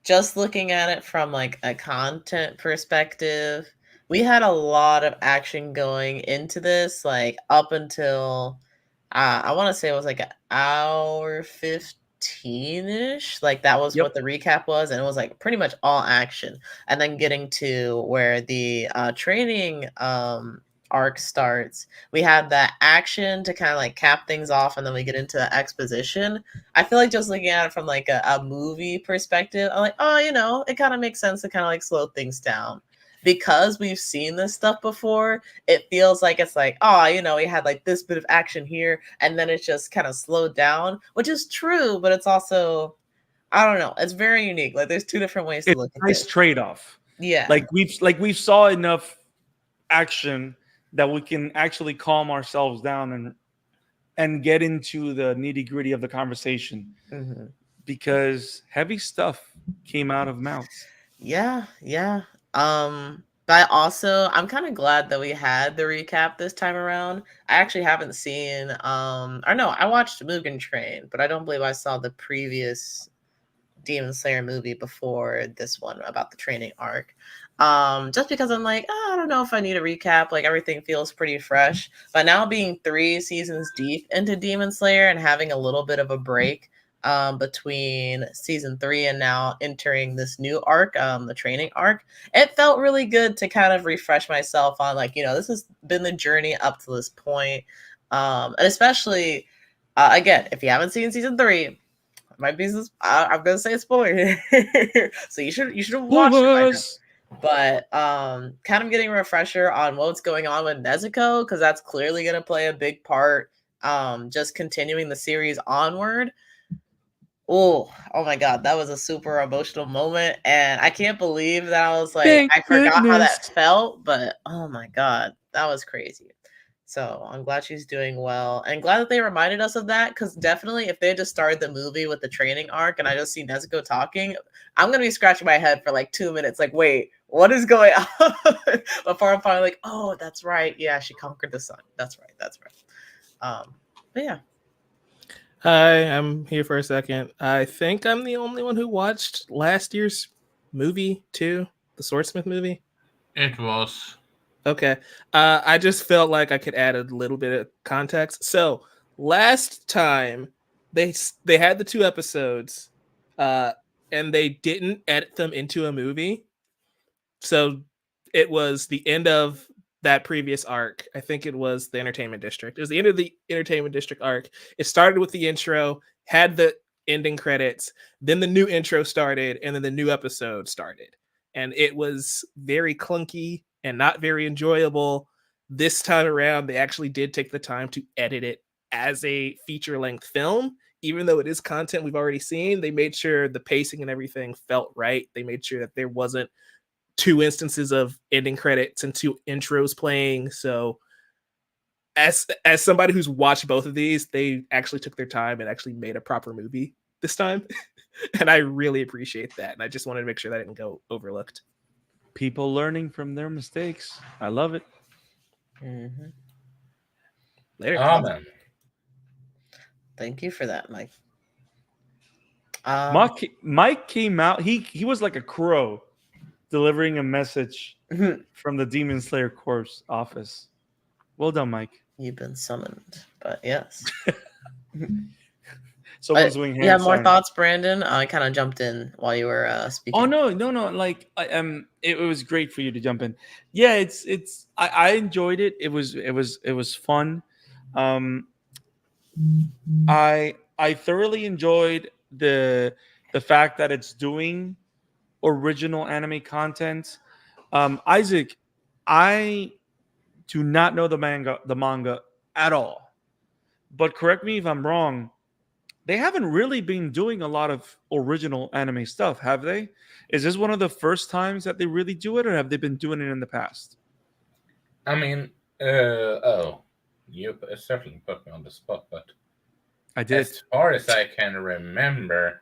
just looking at it from like a content perspective, we had a lot of action going into this, like up until I want to say it was like an hour 15-ish. Like that was Yep. what the recap was, and it was like pretty much all action. And then getting to where the training arc starts, we had that action to kind of like cap things off, and then we get into the exposition. I feel like just looking at it from like a movie perspective, I'm like, oh, it kind of makes sense to kind of like slow things down. Because we've seen this stuff before, it feels like it's like, oh, we had like this bit of action here, and then it's just kind of slowed down, which is true, but it's also, I don't know, it's very unique. Like there's two different ways to It's look a at nice this. trade-off. Yeah. We've saw enough action that we can actually calm ourselves down and get into the nitty-gritty of the conversation, Mhm. because heavy stuff came out of mouths. Yeah, yeah. But also I'm kind of glad that we had the recap this time around. I actually haven't seen or no, I watched Mugen Train, but I don't believe I saw the previous Demon Slayer movie before this one about the training arc. just because I'm like, oh, I don't know if I need a recap. Like everything feels pretty fresh. But now being 3 seasons deep into Demon Slayer and having a little bit of a break between season 3 and now entering this new arc, the training arc, it felt really good to kind of refresh myself on like, this has been the journey up to this point. And especially, again, if you haven't seen season 3, my business, I'm gonna say a spoiler here. So you should have watched it by now. But kind of getting a refresher on what's going on with Nezuko, because that's clearly going to play a big part, just continuing the series onward. Oh my god, that was a super emotional moment, and I can't believe that I was like, Thank I forgot how that goodness. felt, but oh my god, that was crazy. So I'm glad she's doing well, and glad that they reminded us of that, because definitely if they just started the movie with the training arc and I just see Nezuko talking, I'm gonna be scratching my head for like 2 minutes, like, wait, what is going on? Before I'm finally like, oh, that's right, yeah, she conquered the sun. That's right. But yeah. Hi, I'm here for a second. I think I'm the only one who watched last year's movie too, the Swordsmith movie. It was. Okay. I just felt like I could add a little bit of context. So last time they had the 2 episodes, and they didn't edit them into a movie. So it was the end of that previous arc. I think it was the Entertainment District. It was the end of the Entertainment District arc. It started with the intro, had the ending credits, then the new intro started, and then the new episode started. And it was very clunky and not very enjoyable. This time around, they actually did take the time to edit it as a feature-length film. Even though it is content we've already seen, they made sure the pacing and everything felt right. They made sure that there wasn't 2 instances of ending credits and 2 intros playing. So as somebody who's watched both of these, they actually took their time and actually made a proper movie this time. And I really appreciate that. And I just wanted to make sure that didn't go overlooked. People learning from their mistakes. I love it. Mm-hmm. Later. Amen. Thank you for that, Mike. Mike came out. He was like a crow delivering a message from the Demon Slayer Corps office. Well done, Mike. You've been summoned, but yes. Someone's doing hand you have more signs. thoughts, Brandon? I kind of jumped in while you were speaking. Oh no. Like it was great for you to jump in. Yeah, I enjoyed it. It was fun. I thoroughly enjoyed the fact that it's doing original anime content. Isaac, I do not know the manga at all. But correct me if I'm wrong. They haven't really been doing a lot of original anime stuff, have they? Is this one of the first times that they really do it, or have they been doing it in the past? I mean, you certainly put me on the spot, but I did. as far as I can remember,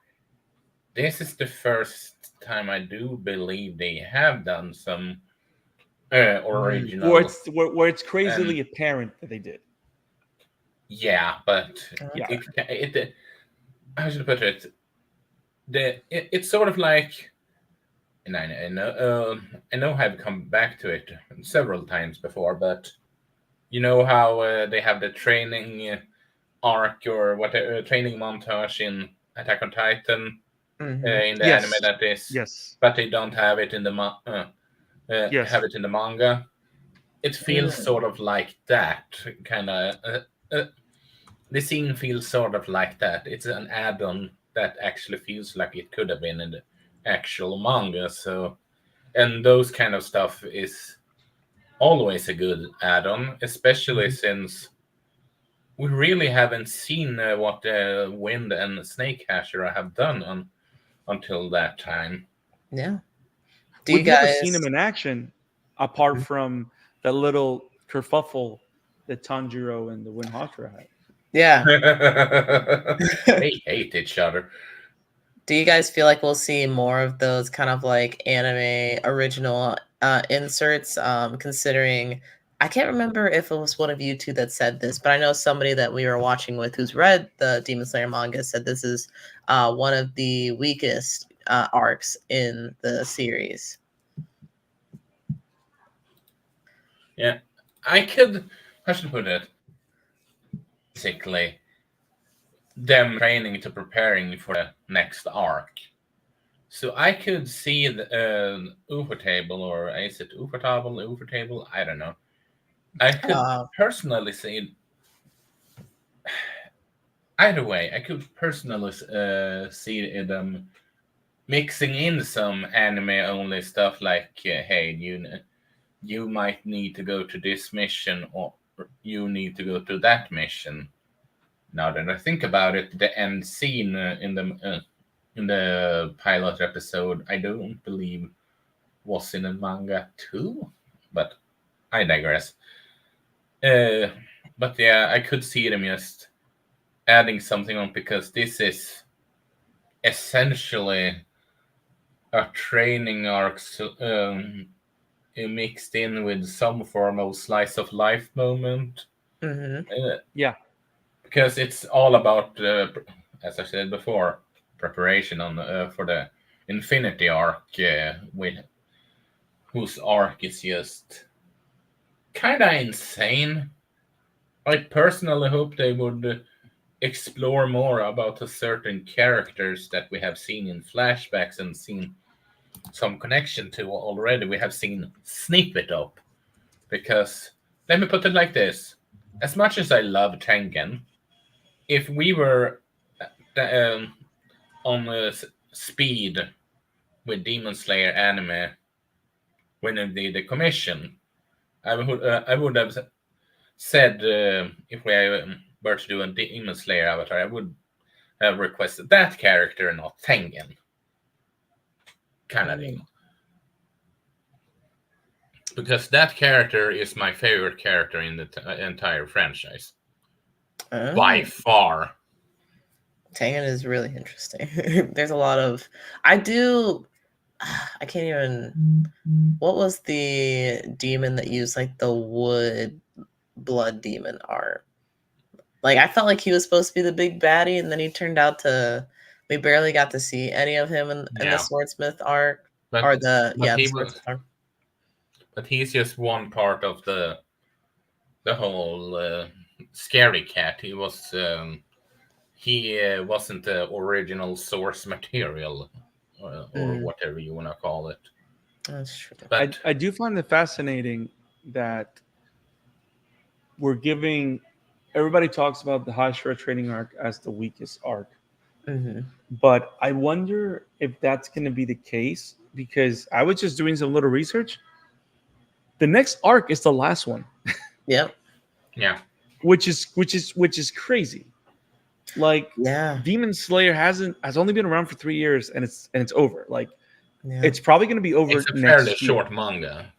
this is the first time I do believe they have done some original. Where it's crazily apparent that they did. Yeah, but Yeah. it how should I put it? It's sort of like, and I know I've come back to it several times before, but you know how they have the training arc or whatever training montage in Attack on Titan in the anime that is, yes, but they don't have it in the yes. have it in the manga. It feels sort of like that kind of. The scene feels sort of like that. It's an add-on that actually feels like it could have been in the actual manga. So, and those kind of stuff is always a good add-on, especially since we really haven't seen what Wind and Snake Hashira have done until that time. Yeah. We've never seen him in action, apart from the little kerfuffle that Tanjiro and the Wind Hashira had. Yeah. They hate each other. Do you guys feel like we'll see more of those kind of like anime original inserts? Considering I can't remember if it was one of you two that said this, but I know somebody that we were watching with who's read the Demon Slayer manga said this is one of the weakest arcs in the series. Yeah, I could. How should I put it? Basically, them training to preparing for the next arc. So I could see the UFO table, or is it UFO table? I don't know. I could personally see. Either way, I could personally see them mixing in some anime-only stuff, like, hey, you might need to go to this mission, or you need to go to that mission. Now that I think about it, the end scene in the pilot episode, I don't believe was in a manga too, but I digress. But yeah, I could see them just adding something on, because this is essentially a training arc mixed in with some form of slice of life moment. Yeah. Because it's all about, as I said before, preparation on for the Infinity arc, whose arc is just kind of insane. I personally hope they would explore more about the certain characters that we have seen in flashbacks and seen some connection to already. We have seen snippet of, because let me put it like this: as much as I love Tengen, if we were on speed with Demon Slayer anime when I did the commission, I would have said, if we were to do a Demon Slayer avatar, I would have requested that character, not Tengen. Kind of deal. Because that character is my favorite character in the entire franchise. By far. Tengen is really interesting. There's a lot of... I can't even... What was the demon that used like the wood blood demon art? Like, I felt like he was supposed to be the big baddie, and then he turned out to... We barely got to see any of him in the Swordsmith arc. Swordsmith arc. But he's just one part of the whole scary cat. He wasn't the original source material, or whatever you want to call it. That's true. But I do find it fascinating that we're giving... Everybody talks about the Hashira Training Arc as the weakest arc. But I wonder if that's going to be the case, because I was just doing some little research. The next arc is the last one. Yep. Yeah. Which is crazy. Like, Demon Slayer has only been around for 3 years, and it's over. Like, it's probably going to be over. It's a fairly short manga.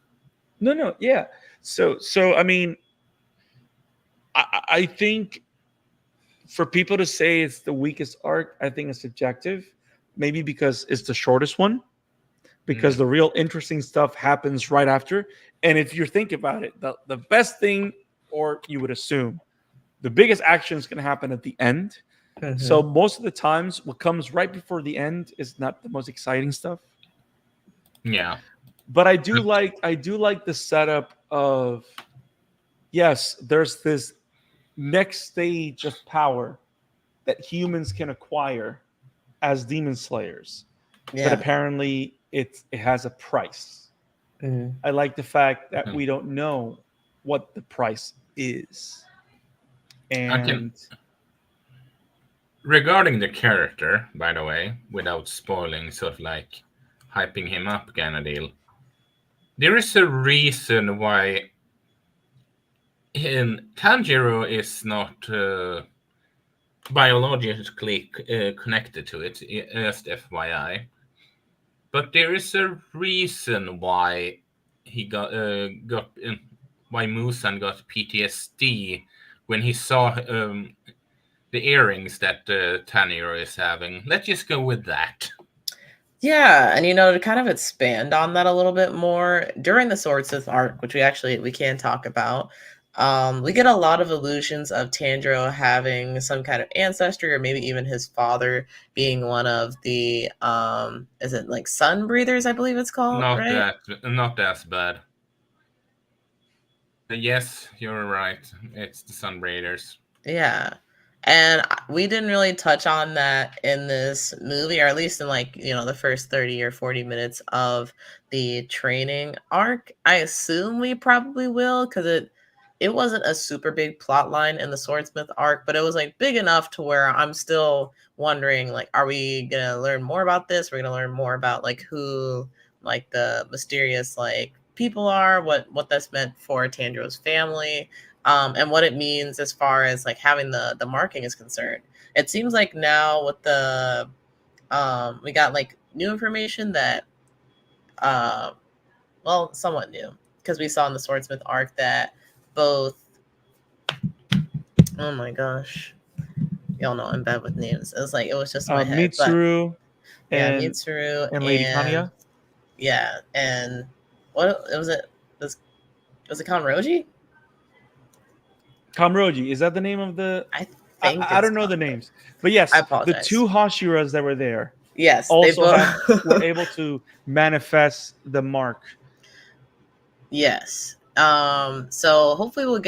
No, yeah. So I mean, I think for people to say it's the weakest arc, I think it's subjective. Maybe because it's the shortest one, because the real interesting stuff happens right after. And if you think about it, the best thing, or you would assume, the biggest action is going to happen at the end. So most of the times, what comes right before the end is not the most exciting stuff. Yeah. But I do like the setup of, yes, there's this next stage of power that humans can acquire as demon slayers. But apparently it has a price. I like the fact that we don't know what the price is. And regarding the character, by the way, without spoiling, sort of like hyping him up kind of deal, there is a reason why Tanjiro is not biologically connected to it, just FYI. But there is a reason why he got why Musan got PTSD when he saw the earrings that Tanjiro is having. Let's just go with that. Yeah, and to kind of expand on that a little bit more, during the Swordsmith arc, which we can talk about, we get a lot of allusions of Tanjiro having some kind of ancestry, or maybe even his father being one of the is it like sun breathers, I believe it's called, Not right? that as bad. Yes, you're right. It's the Sunbraiders. Yeah. And we didn't really touch on that in this movie, or at least in like, the first 30 or 40 minutes of the training arc. I assume we probably will, because it wasn't a super big plot line in the Swordsmith arc, but it was like big enough to where I'm still wondering, like, are we gonna learn more about this? We're gonna learn more about like who like the mysterious like people are, what that's meant for Tanjiro's family, and what it means as far as like having the marking is concerned. It seems like now with the we got like new information that well, somewhat new, because we saw in the Swordsmith arc that both, oh my gosh, y'all know I'm bad with names. It was like it was just in my head, but Mitsuru yeah, and Mitsuru Lady and Kanya. yeah, and what was it? Was it Kanroji? Kamroji, is that the name of the? I think I it's don't know the Kanroji. names, but I yes, the apologize. two Hashiras that were there Yes, they also both. were able to manifest the mark. Yes. So hopefully we'll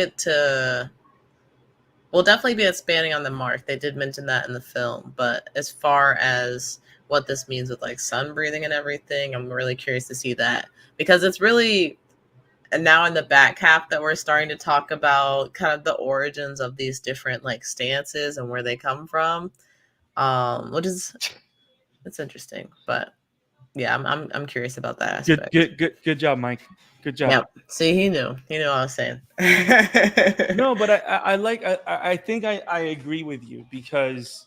definitely be expanding on the mark. They did mention that in the film, but as far as what this means with like sun breathing and everything, I'm really curious to see that, because it's really, and now in the back half that we're starting to talk about kind of the origins of these different like stances and where they come from. Which is, it's interesting, but yeah, I'm curious about that aspect. Good job, Mike. Good job. Yep. See, he knew what I was saying. No, but I like I think I agree with you, because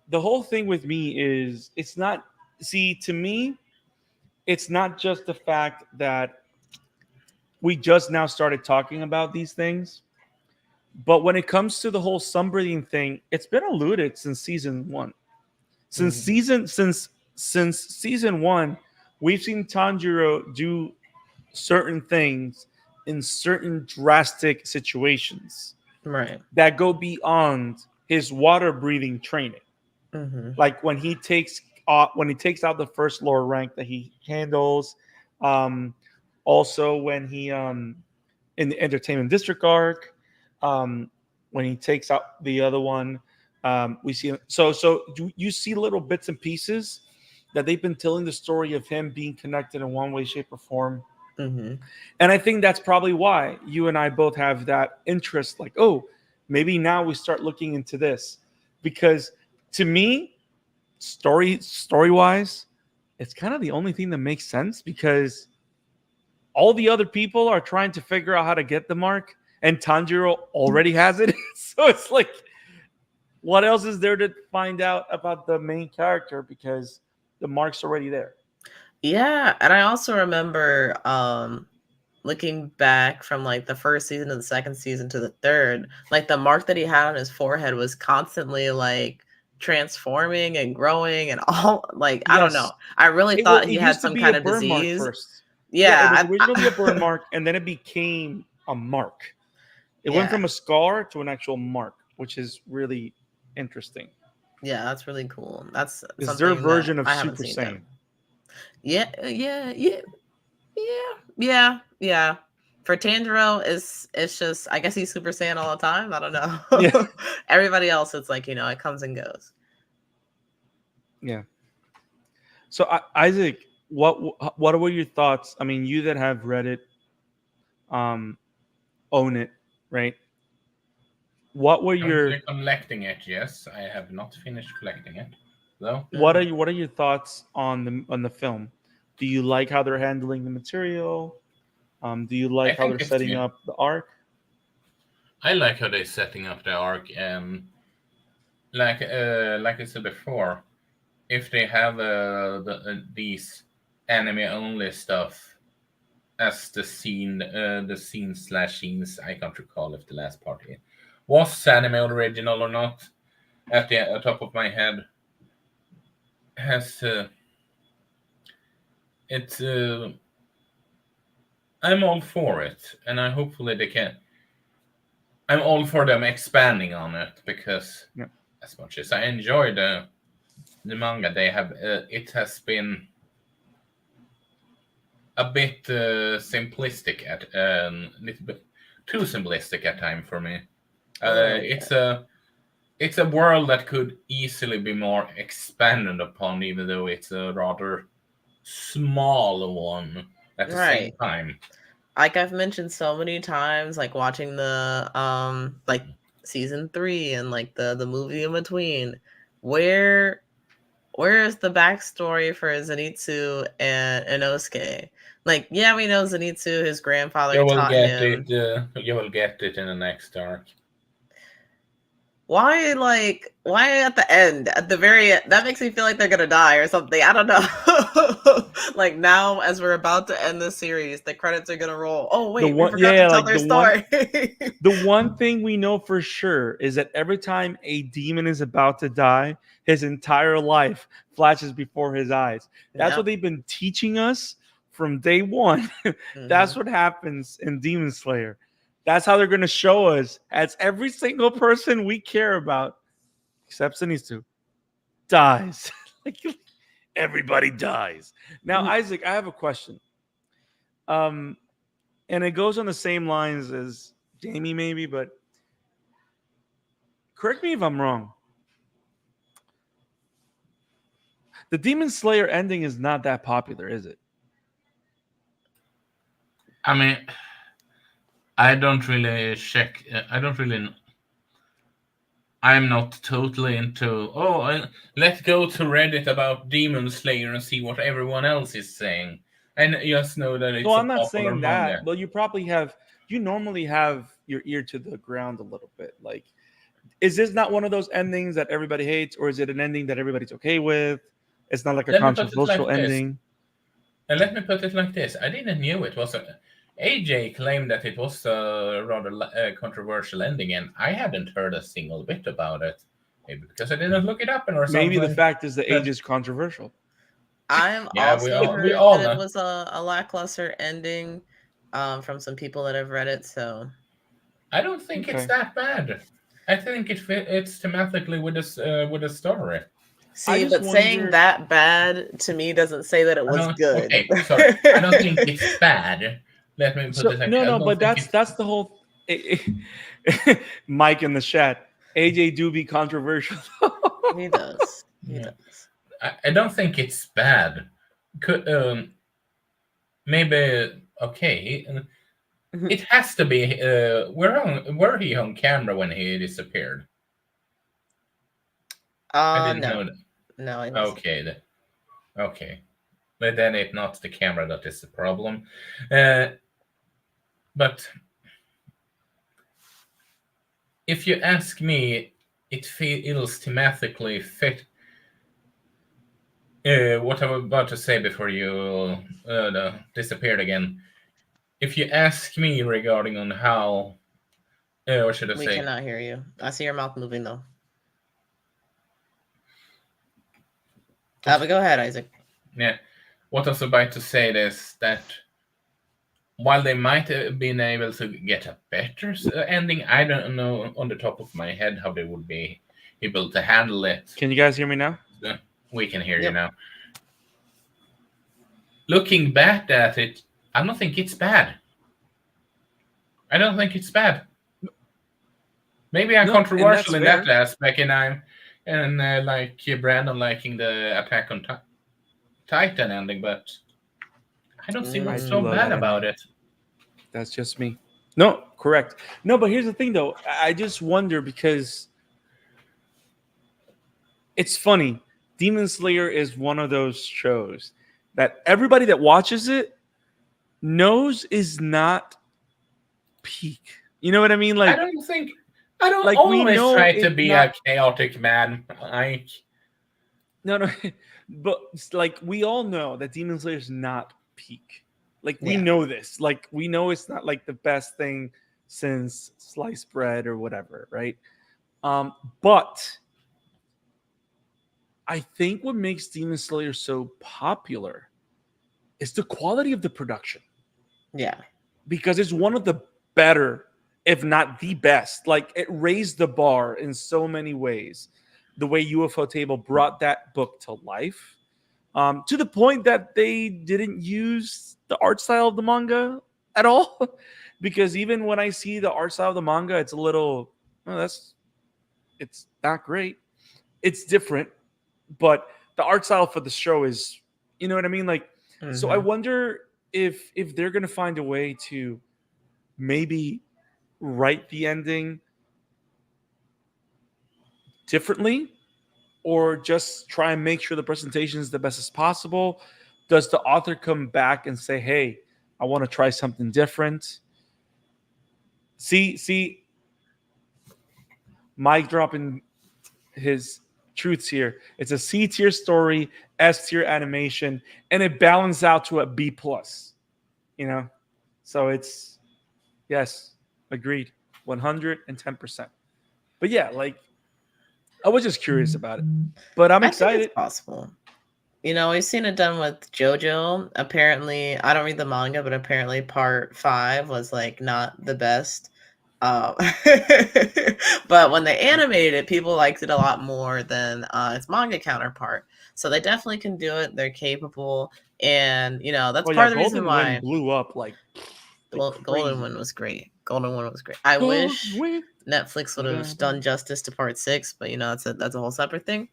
the whole thing with me is it's not, see, to me it's not just the fact that we just now started talking about these things, but when it comes to the whole sunbreathing thing, it's been alluded since season 1. Since Mhm. season 1, we've seen Tanjiro do certain things in certain drastic situations Right. that go beyond his water breathing training. Mm-hmm. Like when he takes out the first lower rank that he handles, um, also when he in the entertainment district arc, um, when he takes out the other one, we see so you see little bits and pieces that they've been telling the story of him being connected in one way, shape, or form. Mm-hmm. And I think that's probably why you and I both have that interest. Like, oh, maybe now we start looking into this, because to me, story wise, it's kind of the only thing that makes sense, because all the other people are trying to figure out how to get the mark, and Tanjiro already has it. So it's like, what else is there to find out about the main character, because the mark's already there? Yeah, and I also remember looking back from like the first season to the second season to the third, like the mark that he had on his forehead was constantly like transforming and growing and all, like I don't Yes, know. I really thought he it had used to some be a kind of burn mark disease. first. Yeah, it was Yeah, originally a burn mark, and then it became a mark. It went yeah. from a scar to an actual mark, which is really interesting. Yeah, that's really cool. That's It's their something that version of I haven't Super seen Saiyan. done. Yeah, yeah. For Tanjiro, it's just, I guess he's Super Saiyan all the time. I don't Yeah, know. Everybody else, it's like, it comes and goes. yeah. So Isaac, what were your thoughts? I mean, you that have read it, um, own it, right? What were your Currently collecting it, yes. I have not finished collecting it, though. what are your thoughts on the film? Do you like how they're handling the material? Do you I like how think they're it's setting up the arc? I like how they're setting up the arc, and like I said before, if they have these anime only stuff as the scene slash scenes, I can't recall if the last part here was anime original or not. At the top of my head, has it's I'm all for it, and I hopefully they can. I'm all for them expanding on it, because Yeah. as much as I enjoy the manga, they have it has been a bit simplistic at little bit too simplistic at time for me. Okay. It's a world that could easily be more expanded upon, even though it's a rather small one at the same Right. time. Like I've mentioned so many times, like watching the like season 3 and like the movie in between, where is the backstory for Zenitsu and Inosuke? Like, yeah, we know Zenitsu, his grandfather You will taught get him. it. You will get it in the next arc. Why at the end, at the very end? That makes me feel like they're gonna die or something. I don't know. Like now, as we're about to end the series, the credits are gonna roll. Oh The wait, we one, forgot to yeah, tell like their the one, story. the one thing we know for sure is that every time a demon is about to die, his entire life flashes before his eyes. That's what Yep. they've been teaching us from day one. That's Mhm. what happens in Demon Slayer. That's how they're going to show us. As every single person we care about, except Zenitsu, dies. Like everybody dies. Now, Mhm. Isaac, I have a question. Um, and it goes on the same lines as Jamie, maybe, but correct me if I'm wrong. The Demon Slayer ending is not that popular, is it? I mean, I don't really check. I don't really. I'm not totally into. Let's go to Reddit about Demon Slayer and see what everyone else is saying. And just know that No, it's a I'm not popular saying manga. that. Well, you normally have your ear to the ground a little bit. Like, is this not one of those endings that everybody hates, or is it an ending that everybody's okay with? It's not like a Let me put it controversial like this. ending. And let me put it like this. I didn't knew it was a. AJ claimed that it was a rather controversial ending, and I hadn't heard a single bit about it. Maybe because I didn't look it up or Maybe the something. fact is the age But is controversial. I've yeah, also we heard all that it know. was a lackluster ending, from some people that have read it. So I don't think it's Okay. that bad. I think it's thematically with the story. I see, just but saying wonder. that bad to me doesn't say that it I was don't. good. Okay, sorry. I don't think it's bad. Let me put So it like no, I no, don't but think that's it's. that's the whole. Mike in the chat. AJ do be controversial. He does. He Yeah. does. I don't think it's bad. Could maybe okay. It has to be. Were he on camera when he disappeared? I didn't know No. that. No, it wasn't. Okay, okay. But then it's not the camera that is the problem. Uh, but if you ask me, it feels thematically fit. What I was about to say before you disappeared again. If you ask me regarding on how, what should I We say? cannot hear you. I see your mouth moving though. But go ahead, Isaac. Yeah, what I was about to say is that while they might have been able to get a better ending, I don't know on the top of my head how they would be able to handle it. Can you guys hear me now? We can hear you Yep. now. Looking back at it, I don't think it's bad. I don't think it's bad. Maybe I'm No, and that's controversial in that fair. aspect, and like Brandon liking the Attack on Titan ending, but I don't see I what's do so Mm. love bad that about ending. it. That's just me. No, correct. No, but here's the thing though. I just wonder because it's funny. Demon Slayer is one of those shows that everybody that watches it knows is not peak. You know what I mean? I don't think I don't Like we always know try to it's be not. a chaotic man. I No, no, but like we all know that Demon Slayer is not peak. Like we Yeah. know this. Like we know it's not like the best thing since sliced bread or whatever, right? But I think what makes Demon Slayer so popular is the quality of the production Yeah. because it's one of the better, if not the best. Like it raised the bar in so many ways. The way UFO Table brought that book to life, to the point that they didn't use the art style of the manga at all. Because even when I see the art style of the manga, it's a little, it's not great. It's different, but the art style for the show is, you know what I mean? Like, so I wonder if they're gonna find a way to maybe write the ending differently, or just try and make sure the presentation is the best as possible. Does the author come back and say, hey, I want to try something different? See, Mike dropping his truths here. It's a C tier story, S tier animation, and it balanced out to a B plus. You know, so it's yes, agreed, 110%. But yeah, like I was just curious about it, but I'm I think excited. it's possible. You know, we've seen it done with JoJo. Apparently, I don't read the manga, but apparently part 5 was like not the best. Um, but when they animated it, people liked it a lot more than its manga counterpart. So they definitely can do it. They're capable, and you know that's Well, part yeah, of the reason Golden Wind why blew up like Golden crazy. Wind was great. Golden Wind was great. I Golden wish Wind. Netflix would have done justice to part 6, but you know that's a whole separate thing.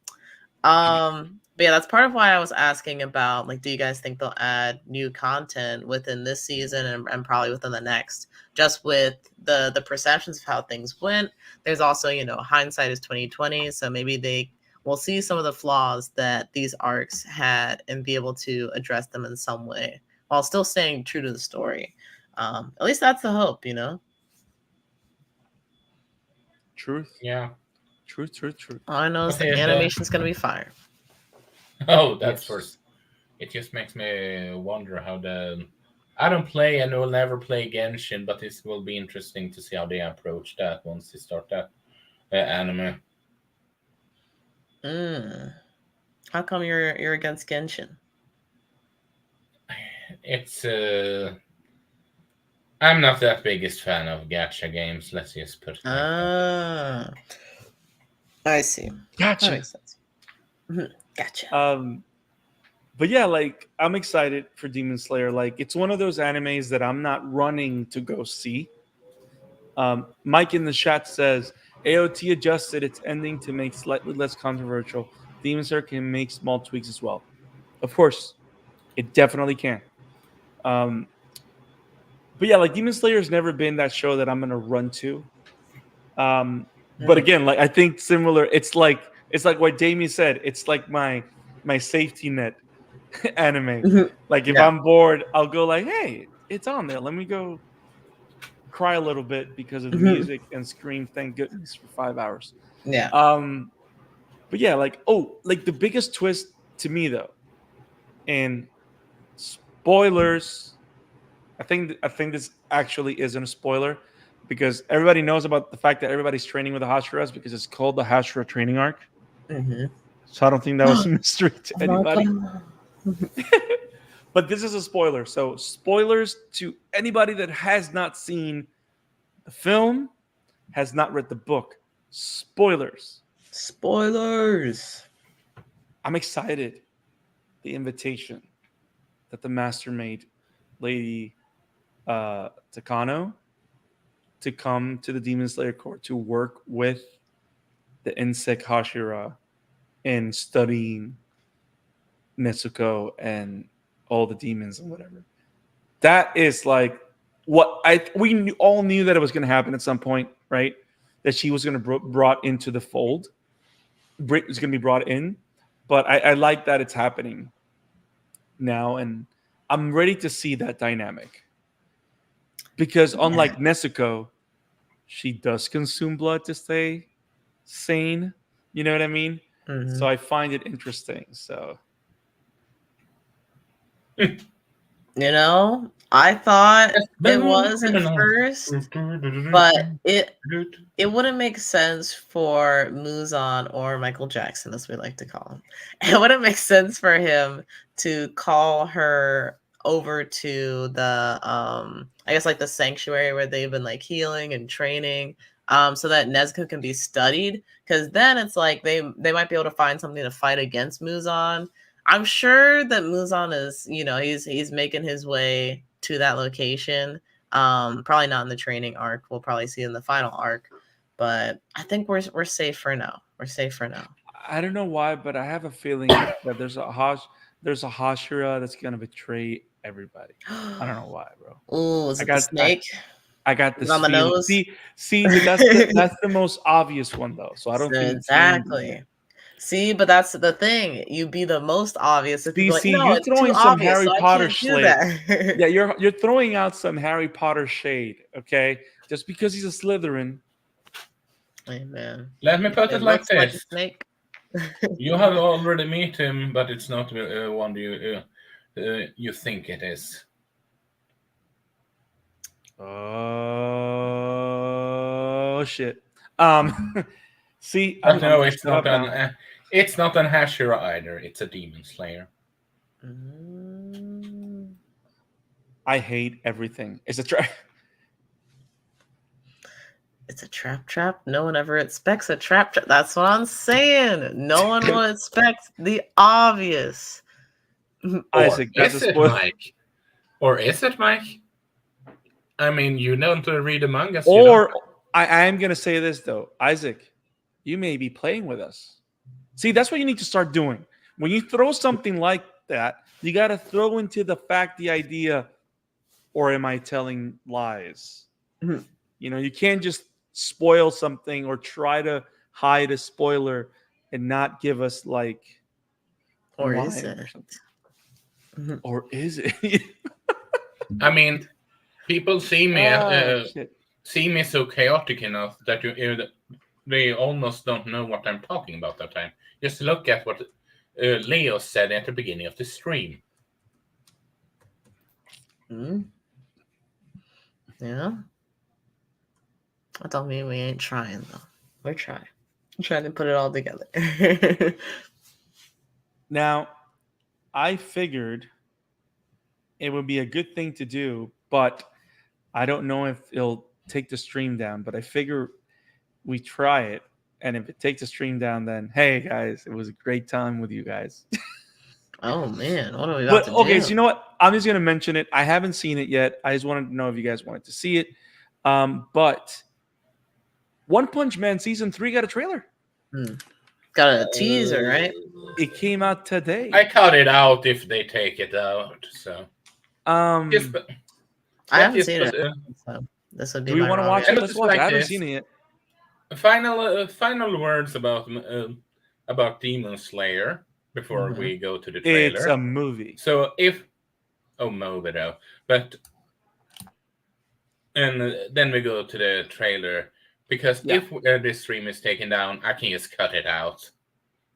But yeah, that's part of why I was asking about, like, do you guys think they'll add new content within this season and probably within the next, just with the perceptions of how things went. There's also, you know, hindsight is 2020, so maybe they will see some of the flaws that these arcs had and be able to address them in some way while still staying true to the story. At least that's the hope, you know. Truth. Yeah. Truth. All I know is Okay, the animation's gonna be fire. Oh, that's Yes. first. It just makes me wonder how the. I don't play and will never play Genshin, but this will be interesting to see how they approach that once they start that anime. How come you're against Genshin? It's I'm not that biggest fan of gacha games. Let's just put it like that. I see. That Gotcha. makes sense. Gotcha. But yeah, like I'm excited for Demon Slayer. Like it's one of those animes that I'm not running to go see. Mike in the chat says AOT adjusted its ending to make slightly less controversial. Demon Slayer can make small tweaks as well. Of course, it definitely can. But yeah, like Demon Slayer has never been that show that I'm gonna run to. But again, like I think similar. It's like what Damien said. It's like my safety net anime. Like if Yeah. I'm bored, I'll go like, hey, it's on there. Let me go cry a little bit because of the music and scream thank goodness for 5 hours. Yeah. But yeah, like like the biggest twist to me though, and spoilers. I think this actually isn't a spoiler because everybody knows about the fact that everybody's training with the Hashiras because it's called the Hashira Training Arc. So I don't think that was a mystery to anybody. But this is a spoiler. So spoilers to anybody that has not seen the film, has not read the book. Spoilers. Spoilers. I'm excited. The invitation that the master made Lady Takano to come to the Demon Slayer court to work with the insect Hashira in studying Netsuko and all the demons and whatever. That is like what all knew that it was going to happen at some point, right? That she was going to brought into the fold. Brit was going to be brought in, but I like that it's happening now, and I'm ready to see that dynamic because unlike Nezuko, she does consume blood to stay sane. You know what I mean? So I find it interesting. So You know, I thought it was at first, but it wouldn't make sense for Muzan or Michael Jackson, as we like to call him. It wouldn't make sense for him to call her over to the I guess like the sanctuary where they've been like healing and training, so that Nezuko can be studied, because then it's like they might be able to find something to fight against Muzan. I'm sure that Muzan is, you know, he's making his way to that location. Probably not in the training arc. We'll probably see in the final arc, but I think we're safe for now. We're safe for now. I don't know why, but I have a feeling that there's a Hashira that's gonna betray everybody. I don't know why, bro. Oh, is I it the got snake? I got Is it this on the feeling. nose? See, that's the most obvious one though. So I don't think it's going to be Exactly. it. See, but that's the thing. You be the most obvious if people are like, See, no, you're it's too throwing some obvious, Harry so I Potter can't do shade. that. Yeah, you're throwing out some Harry Potter shade, okay? Just because he's a Slytherin. Amen. Let me put It it like looks like a this: snake. you have already met him, but it's not one you think it is. Oh shit. See, But I'm no, gonna it's shut not up now. it's not an Hashira either. It's a demon slayer. Mm. I hate everything. It's a trap. It's a trap. No one ever expects a trap. That's what I'm saying. No one will expect the obvious. Or Isaac, that's a is it, spoiler. Mike? Or is it, Mike? I mean, you don't read the mangas, you don't. Or I am gonna say this though, Isaac, you may be playing with us. See, that's what you need to start doing. When you throw something like that, you got to throw into the fact the idea, or am I telling lies? Mhm. You know, you can't just spoil something or try to hide a spoiler and not give us like Or is why it? or something. Mhm. Or is it? I mean, people Shit. see me so chaotic enough that they almost don't know what I'm talking about that time. Just look at what Leo said at the beginning of the stream. Mm. Yeah. That don't mean we ain't trying though. We're trying. I'm trying to put it all together. Now, I figured it would be a good thing to do, but I don't know if it'll take the stream down. But I figure we try it, and if it takes the stream down, then hey guys, it was a great time with you guys. Oh man, what are we about But to okay, do? so you know what? I'm just gonna mention it. I haven't seen it yet. I just wanted to know if you guys wanted to see it. But One Punch Man season 3 got a trailer. Got a teaser, right? It came out I today. cut it out if they take it out. So just, Um, I haven't just seen put, it, so this would be do we my want to wrong watch and it? answer. put Let's it watch it. I like haven't this. seen it yet. Final words about Demon Slayer before Mhm. we go to the It's trailer. a movie. So if Movido, but and then we go to the trailer because Yeah. if this stream is taken down, I can just cut it out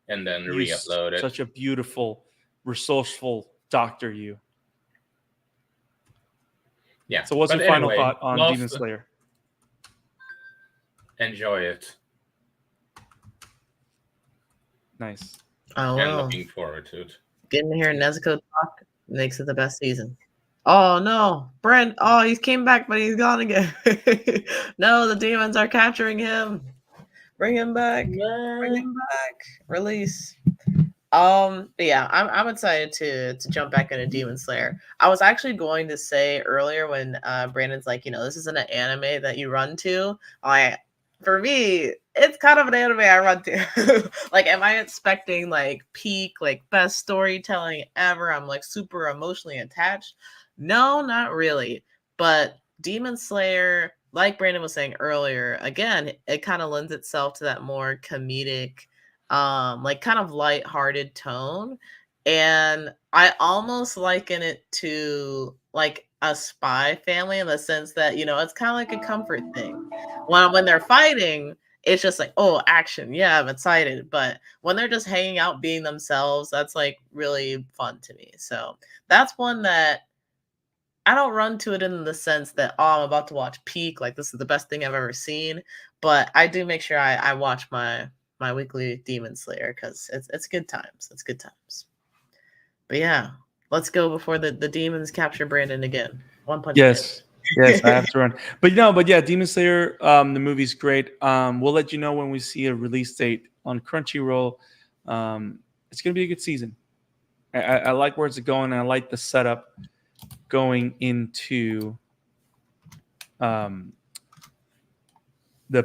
and then re-upload it. Such a beautiful, resourceful doctor, you. Yeah. So, what's But your final anyway, thought on Demon Slayer? enjoy it. Nice. Oh And well, looking forward to it. getting to hear Nezuko talk makes it the best season. Oh no, Brent! Oh, he came back, but he's gone again. No, the demons are capturing him. Bring him back. Bring him back. Release. But yeah, I'm excited to jump back into Demon Slayer. I was actually going to say earlier when Brandon's like, this isn't an anime that you run to. For me, it's kind of an anime I run to. Like, am I expecting like peak, like best storytelling ever? I'm like super emotionally attached. No, not really. But Demon Slayer, like Brandon was saying earlier, again, it kind of lends itself to that more comedic, like kind of light-hearted tone. And I almost liken it to like a spy family in the sense that, it's kind of like a comfort thing. When they're fighting, it's just like, oh, action. Yeah, I'm excited. But when they're just hanging out being themselves, that's like really fun to me. So that's one that I don't run to it in the sense that, oh, I'm about to watch Peak, like this is the best thing I've ever seen. But I do make sure I watch my weekly Demon Slayer because it's good times. It's good times. But yeah, let's go before the demons capture Brandon again. One Punch Man. Yes, I have to run. But yeah, Demon Slayer, the movie's great. We'll let you know when we see a release date on Crunchyroll. It's gonna be a good season. I like where it's going, and I like the setup going into the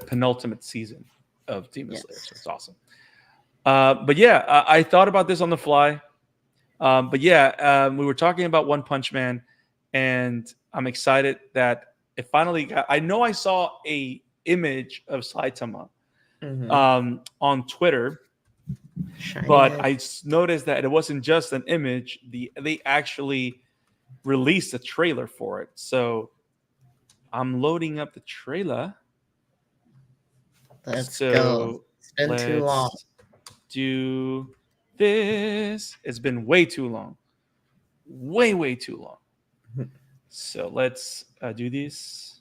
penultimate season of Demon Slayer. Yes. So it's awesome. But yeah, I thought about this on the fly. But yeah, we were talking about One Punch Man, and I'm excited that it finally got. I know I saw a image of Saitama on Twitter, Shiny but head. I noticed that it wasn't just an image. They actually released a trailer for it. So I'm loading up the trailer. Let's So go. It's been too long. let's do this. It's been way too long. Way too long. So let's do this.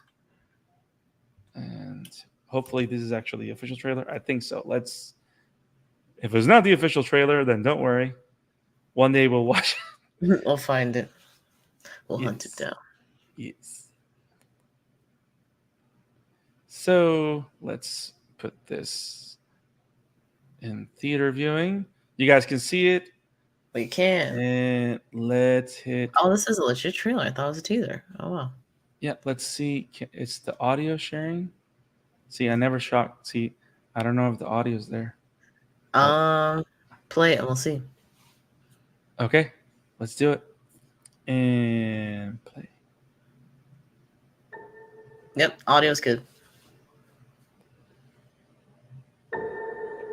And hopefully this is actually the official trailer. I think so. Let's. If it's not the official trailer, then don't worry. One day we'll watch it. We'll find it. We'll hunt it Yes. down. Yes. So let's put this in theater viewing. You guys can see it. We can. And let's hit. Oh, this is a legit trailer. I thought it was a teaser. Oh, wow. Yeah, let's see. It's the audio sharing. See, I never shot. See, I don't know if the audio is there. Play it and we'll see. Okay, let's do it. And play. Yep, audio's good.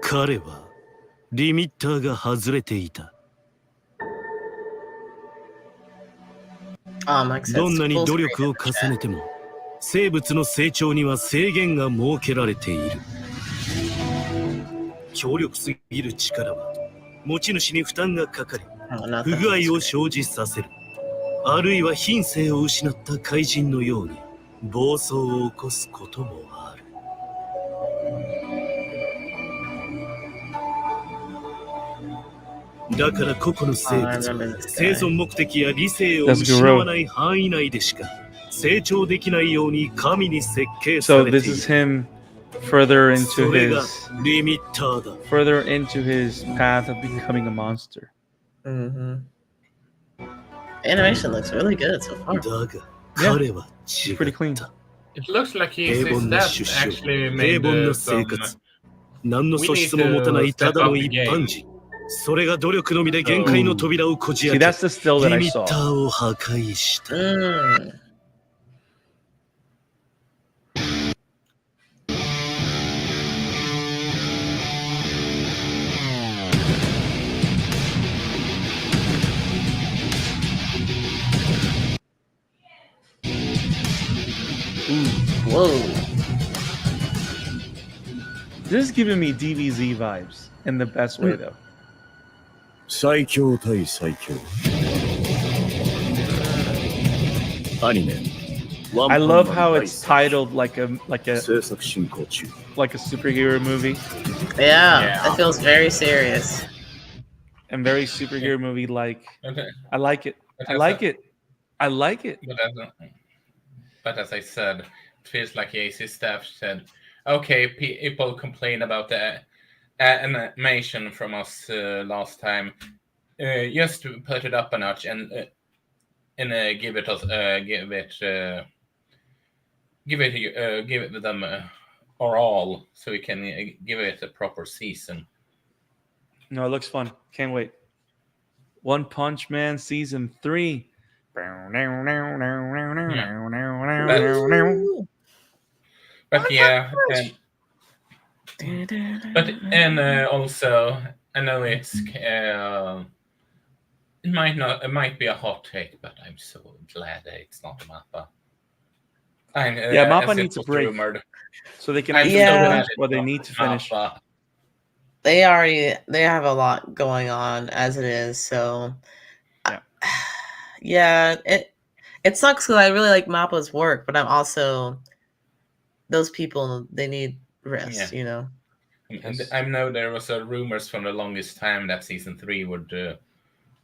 彼はリミッターが外れていた。 Like I said, どんなに full 努 screen 力を in the 重 chat. ねても生物の成長には制限が設けられている。強力すぎる力は持ち主に負担がかかり Oh, not 不 the 具 full 合を screen. 生じさせる。あるいは品性を失った怪人のように暴走を起こすこともある。だから個々の生物は生存目的や理性を失わない範囲内でしか成長できないように神に設計さ So れてい this る。 is him further into それが his リミッターだ。 further into his path of becoming a monster. Animation looks really good so far. だが彼は違 Pretty っ clean. た。 It looks like his 平凡な dad 出生、 actually 平 made 凡な some. 生活、何の We 素 need 質も持たない to た step だの up the 一 game. 般人。それが努力のみで限界の扉をこじ See, 開 that's the still け、 that I リミッタ saw. ーを破壊した。 Whoa. This is giving me DBZ vibes in the best way, though. 最強対最強。アニメ。 I love how it's titled like a 制作進行中。 superhero movie Yeah, it feels very serious. and very superhero movie like. Okay. I like it. I like it. I like it. But as I said, it feels like AC staff said, okay, people complain about the animation from us last time. Just put it up a notch and give it them our all, so we can give it a proper season. No, it looks fun. Can't wait. One Punch Man season 3. But yeah, also I know it might be a hot take, but I'm so glad that it's not Mappa. Mappa needs a break, so they can actually finish what they need to finish. Mappa. They have a lot going on as it is, so yeah, it sucks because I really like Mappa's work, but I'm also those people, they need rest, you know. And I know there was rumors from the longest time that season 3 would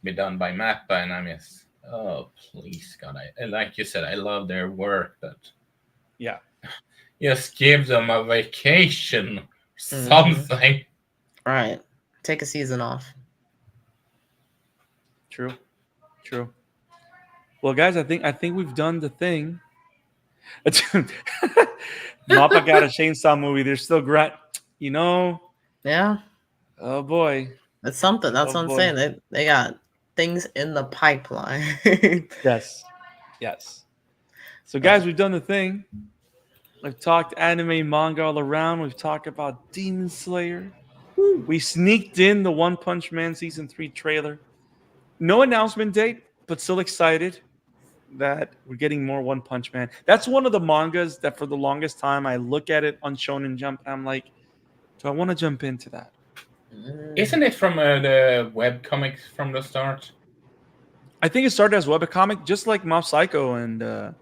be done by Mappa, and I'm just, oh please God, like you said, I love their work, but just give them a vacation, something. Right, take a season off. True. Well, guys, I think we've done the thing. Mappa got a chainsaw movie. They're still Yeah. Oh boy. It's something. That's what I'm saying. They got things in the pipeline. Yes. So guys, we've done the thing. We've talked anime, manga all around. We've talked about Demon Slayer. We sneaked in the One Punch Man Season 3 trailer. No announcement date, but still excited that we're getting more One Punch Man. That's one of the mangas that for the longest time I look at it on Shonen Jump and I'm like, do I want to jump into that? Isn't it from the webcomics from the start? I think it started as webcomic, just like Mob Psycho,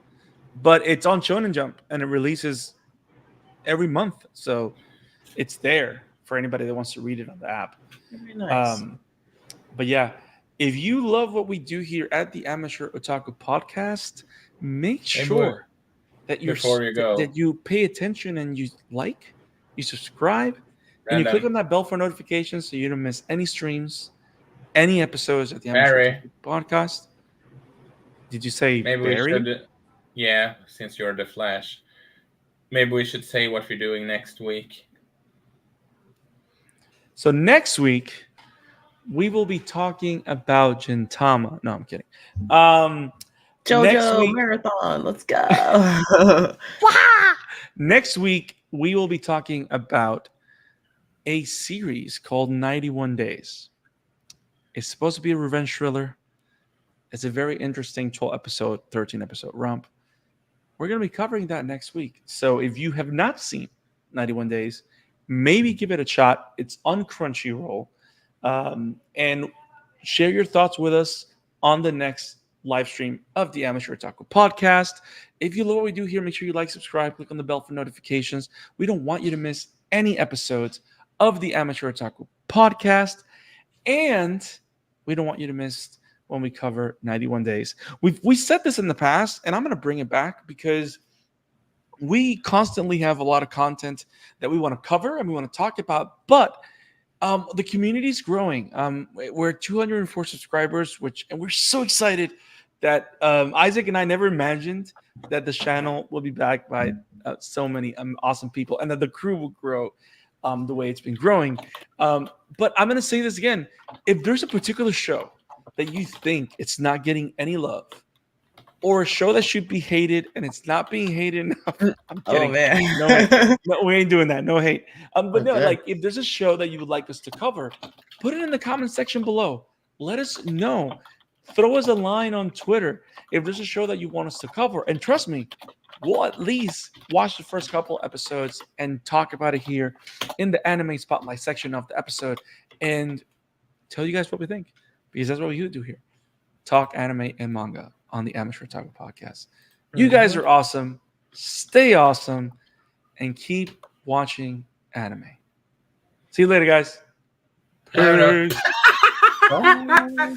but it's on Shonen Jump and it releases every month, so it's there for anybody that wants to read it on the app. Very nice. But yeah, if you love what we do here at the Amateur Otaku Podcast, make sure that you pay attention and you subscribe, and you click on that bell for notifications so you don't miss any streams, any episodes of the Amateur Otaku Podcast. Did you say maybe Barry? We should? Yeah, since you're the Flash, maybe we should say what we're doing next week. So next week we will be talking about Gintama. No, I'm kidding. JoJo Marathon, let's go. Next week, we will be talking about a series called 91 Days. It's supposed to be a revenge thriller. It's a very interesting 12-episode, 13-episode romp. We're going to be covering that next week. So if you have not seen 91 Days, maybe give it a shot. It's on Crunchyroll. And share your thoughts with us on the next live stream of the Amateur Otaku Podcast. If you love what we do here, make sure you like, subscribe, click on the bell for notifications. We don't want you to miss any episodes of the Amateur Otaku Podcast. And we don't want you to miss when we cover 91 Days. We said this in the past, and I'm going to bring it back because we constantly have a lot of content that we want to cover and we want to talk about, but the community is growing. We're 204 subscribers, and we're so excited that Isaac and I never imagined that the channel will be backed by so many awesome people and that the crew will grow the way it's been growing. But I'm going to say this again. If there's a particular show that you think it's not getting any love, or a show that should be hated and it's not being hated enough, I'm kidding. Oh, man. No hate. No, we ain't doing that. No hate. But no, Okay. like if there's a show that you would like us to cover, put it in the comment section below. Let us know. Throw us a line on Twitter if there's a show that you want us to cover. And trust me, we'll at least watch the first couple episodes and talk about it here in the anime spotlight section of the episode and tell you guys what we think, because that's what we do here. Talk anime and manga on the Amateur Otaku Podcast. You guys are awesome. Stay awesome and keep watching anime. See you later, guys. Peace. Bye.